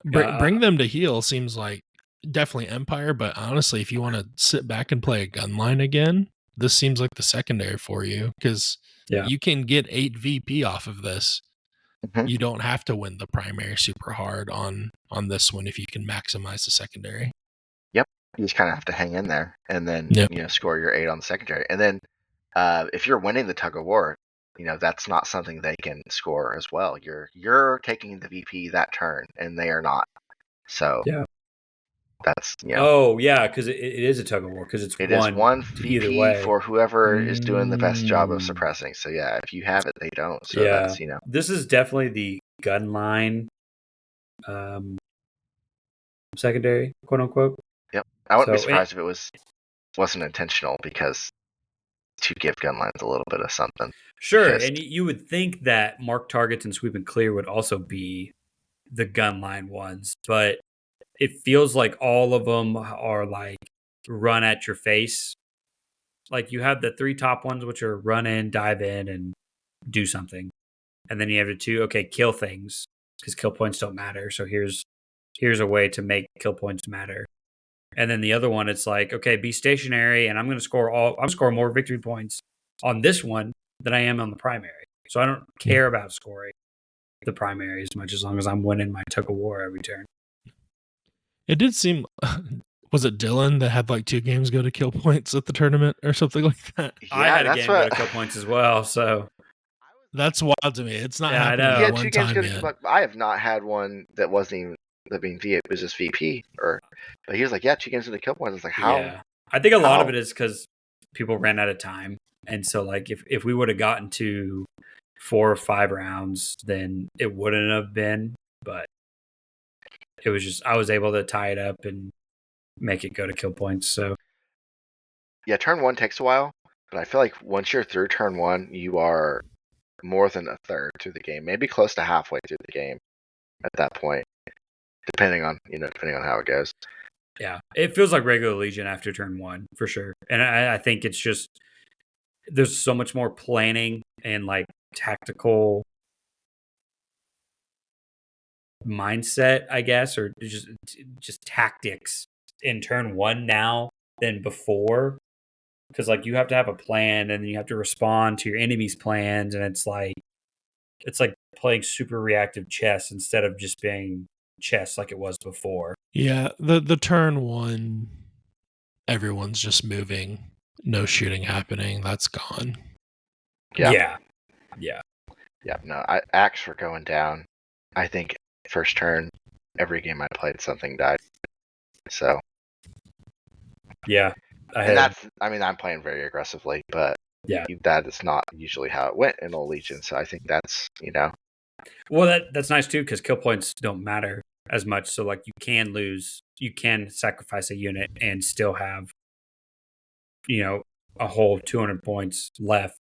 bring them to heal seems like definitely Empire, but honestly, if you want to sit back and play a gun line again, this seems like the secondary for you because you can get 8 VP off of this. Mhm. You don't have to win the primary super hard on this one if you can maximize the secondary. Yep, you just kind of have to hang in there and then score your 8 on the secondary, and then if you're winning the tug of war, that's not something they can score as well. You're taking the VP that turn, and they are not. So that's Oh yeah, because it is a tug of war because it is one either VP way for whoever is doing the best job of suppressing. So yeah, if you have it, they don't. So that's This is definitely the gun line secondary, quote unquote. Yep, I wouldn't be surprised if it wasn't intentional, because to give gun lines a little bit of something. Sure, and you would think that mark targets and sweep and clear would also be the gun line ones, but it feels like all of them are like run at your face. Like you have the 3 top ones, which are run in, dive in, and do something, and then you have the 2 kill things because kill points don't matter. So here's a way to make kill points matter. And then the other one, it's like, okay, be stationary, and I'm scoring more victory points on this one than I am on the primary. So I don't care about scoring the primary as much as long as I'm winning my tug of war every turn. It did seem, was it Dylan that had like 2 games go to kill points at the tournament or something like that? Yeah, I had a game go to kill points as well, so that's wild to me. It's not I happening know. He had one 2 games time go to yet. kill. I have not had one that wasn't even being V. It was just VP. But he was like, 2 games into kill points. I was like, how? Yeah. I think a lot of it is because people ran out of time, and so like if we would have gotten to 4 or 5 rounds, then it wouldn't have been. But it was just I was able to tie it up and make it go to kill points. So yeah, turn 1 takes a while, but I feel like once you're through turn 1, you are more than a third through the game, maybe close to halfway through the game at that point. depending on how it goes. Yeah, it feels like regular Legion after turn 1 for sure, and I think it's just there's so much more planning and like tactical mindset, I guess, or just tactics in turn 1 now than before. Because like you have to have a plan, and then you have to respond to your enemy's plans, and it's like playing super reactive chess instead of just being chess like it was before. Yeah, the turn 1, everyone's just moving, no shooting happening. That's gone. Yeah. No, Axe were going down. I think first turn, every game I played, something died. So Yeah. I'm playing very aggressively, but Yeah. that is not usually how it went in Old Legion. So I think that's Well, that's nice too, because kill points don't matter as much. So like you can lose, you can sacrifice a unit and still have, a whole 200 points left.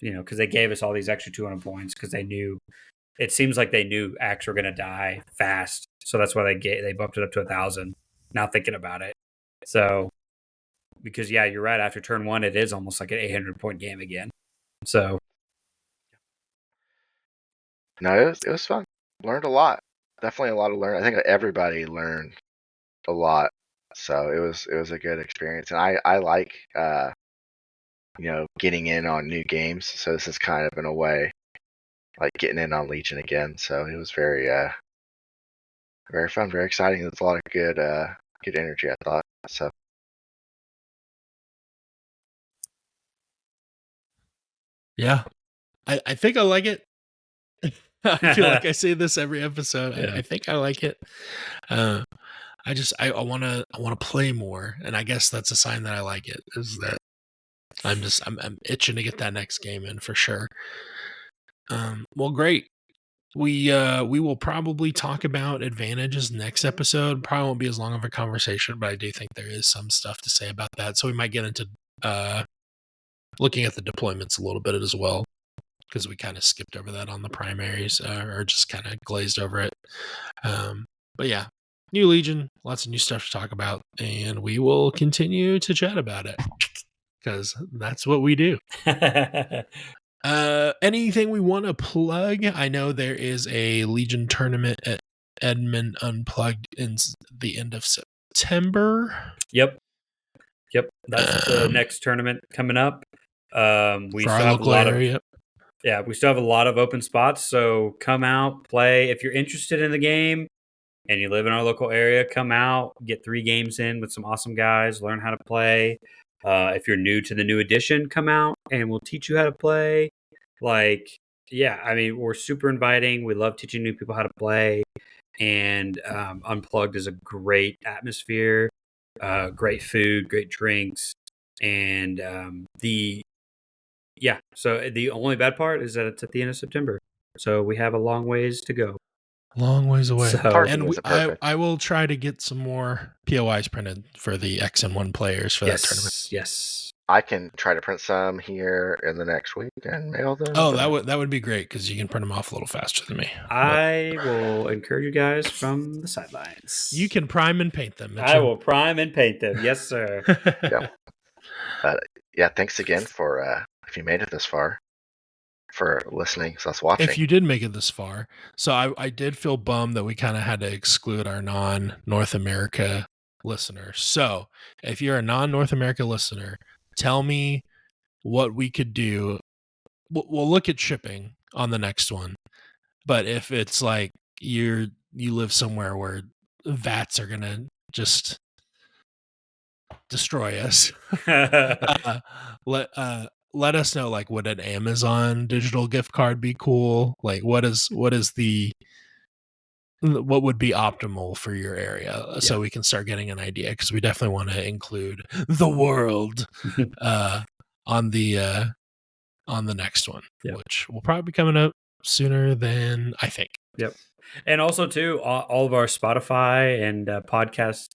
Because they gave us all these extra 200 points because they knew. It seems like they knew Axe were going to die fast, so that's why they bumped it up to 1,000. Now thinking about it, so because you're right. After turn 1, it is almost like an 800-point game again. So no, it was fun. Learned a lot. Definitely a lot of learn. I think everybody learned a lot. So it was a good experience, and I like getting in on new games. So this is kind of in a way like getting in on Legion again. So it was very very fun, very exciting. There's a lot of good energy, I thought. So Yeah, I think I like it. I feel like I say this every episode. Yeah. I think I like it. I want to play more, and I guess that's a sign that I like it. Is that I'm itching to get that next game in for sure. Well, great. We will probably talk about advantages next episode. Probably won't be as long of a conversation, but I do think there is some stuff to say about that. So we might get into looking at the deployments a little bit as well, because we kind of skipped over that on the primaries, or just kind of glazed over it. But yeah, new Legion, lots of new stuff to talk about, and we will continue to chat about it because that's what we do. Anything we want to plug? I know there is a Legion tournament at Edmond Unplugged in the end of September. Yep. That's the next tournament coming up. We for still our have local area. we still have a lot of open spots. So come out, play. If you're interested in the game and you live in our local area, come out, get 3 games in with some awesome guys, learn how to play. If you're new to the new edition, come out and we'll teach you how to play. We're super inviting. We love teaching new people how to play. And Unplugged is a great atmosphere, great food, great drinks. And so the only bad part is that it's at the end of September. So we have a long ways to go. Long ways away. So, and I will try to get some more POIs printed for the X and 1 players for that tournament. Yes. I can try to print some here in the next week and mail them. Oh, that would be great because you can print them off a little faster than me. I will encourage you guys from the sidelines. You can prime and paint them. I will prime and paint them. Yes, sir. Yeah. Thanks again for if you made it this far, for listening. So that's watching. If you did make it this far, so I did feel bummed that we kind of had to exclude our non-North America listeners. So if you're a non-North America listener, tell me what we could do. We'll look at shipping on the next one. But if it's like you live somewhere where VATs are gonna just destroy us, let us know. Like, would an Amazon digital gift card be cool? Like, what would be optimal for your area, so we can start getting an idea, because we definitely want to include the world on the next one, which will probably be coming up sooner than I think. Yep. And also too, all of our Spotify and podcast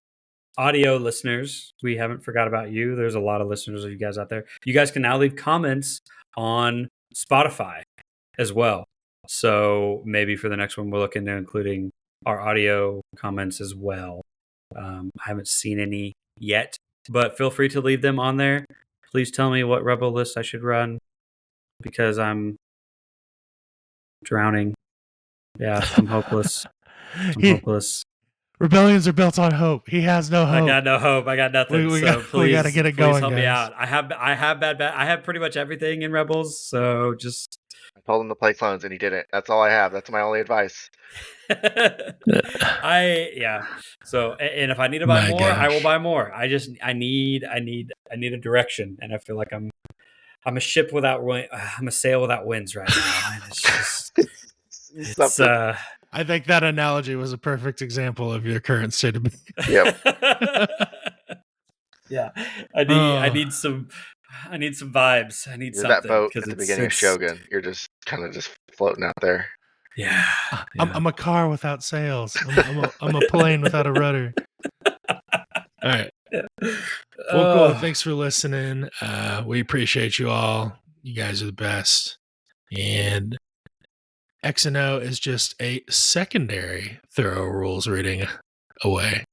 audio listeners, we haven't forgot about you. There's a lot of listeners of you guys out there. You guys can now leave comments on Spotify as well. So maybe for the next one, we'll look into including our audio comments as well. I haven't seen any yet, but feel free to leave them on there. Please tell me what rebel list I should run because I'm drowning. Yeah, I'm hopeless. I'm hopeless. Rebellions are built on hope. He has no hope. I got no hope. I got nothing. We So please, gotta get it please going, help me guys. out. I have pretty much everything in Rebels. So just I told him to play clones and he didn't. That's all I have. That's my only advice. So and if I need to buy My more, I will gosh. buy more. I need a direction, and I feel like I'm a ship without I'm a sail without winds right now. And it's just it's I think that analogy was a perfect example of your current state of being. Yep. Yeah, I need some vibes. I need You're something that boat because at the beginning of Shogun. You're just kind of just floating out there. Yeah, I'm a car without sails. I'm a plane without a rudder. All right. Well, cool. Thanks for listening. We appreciate you all. You guys are the best. And X and O is just a secondary thorough rules reading away.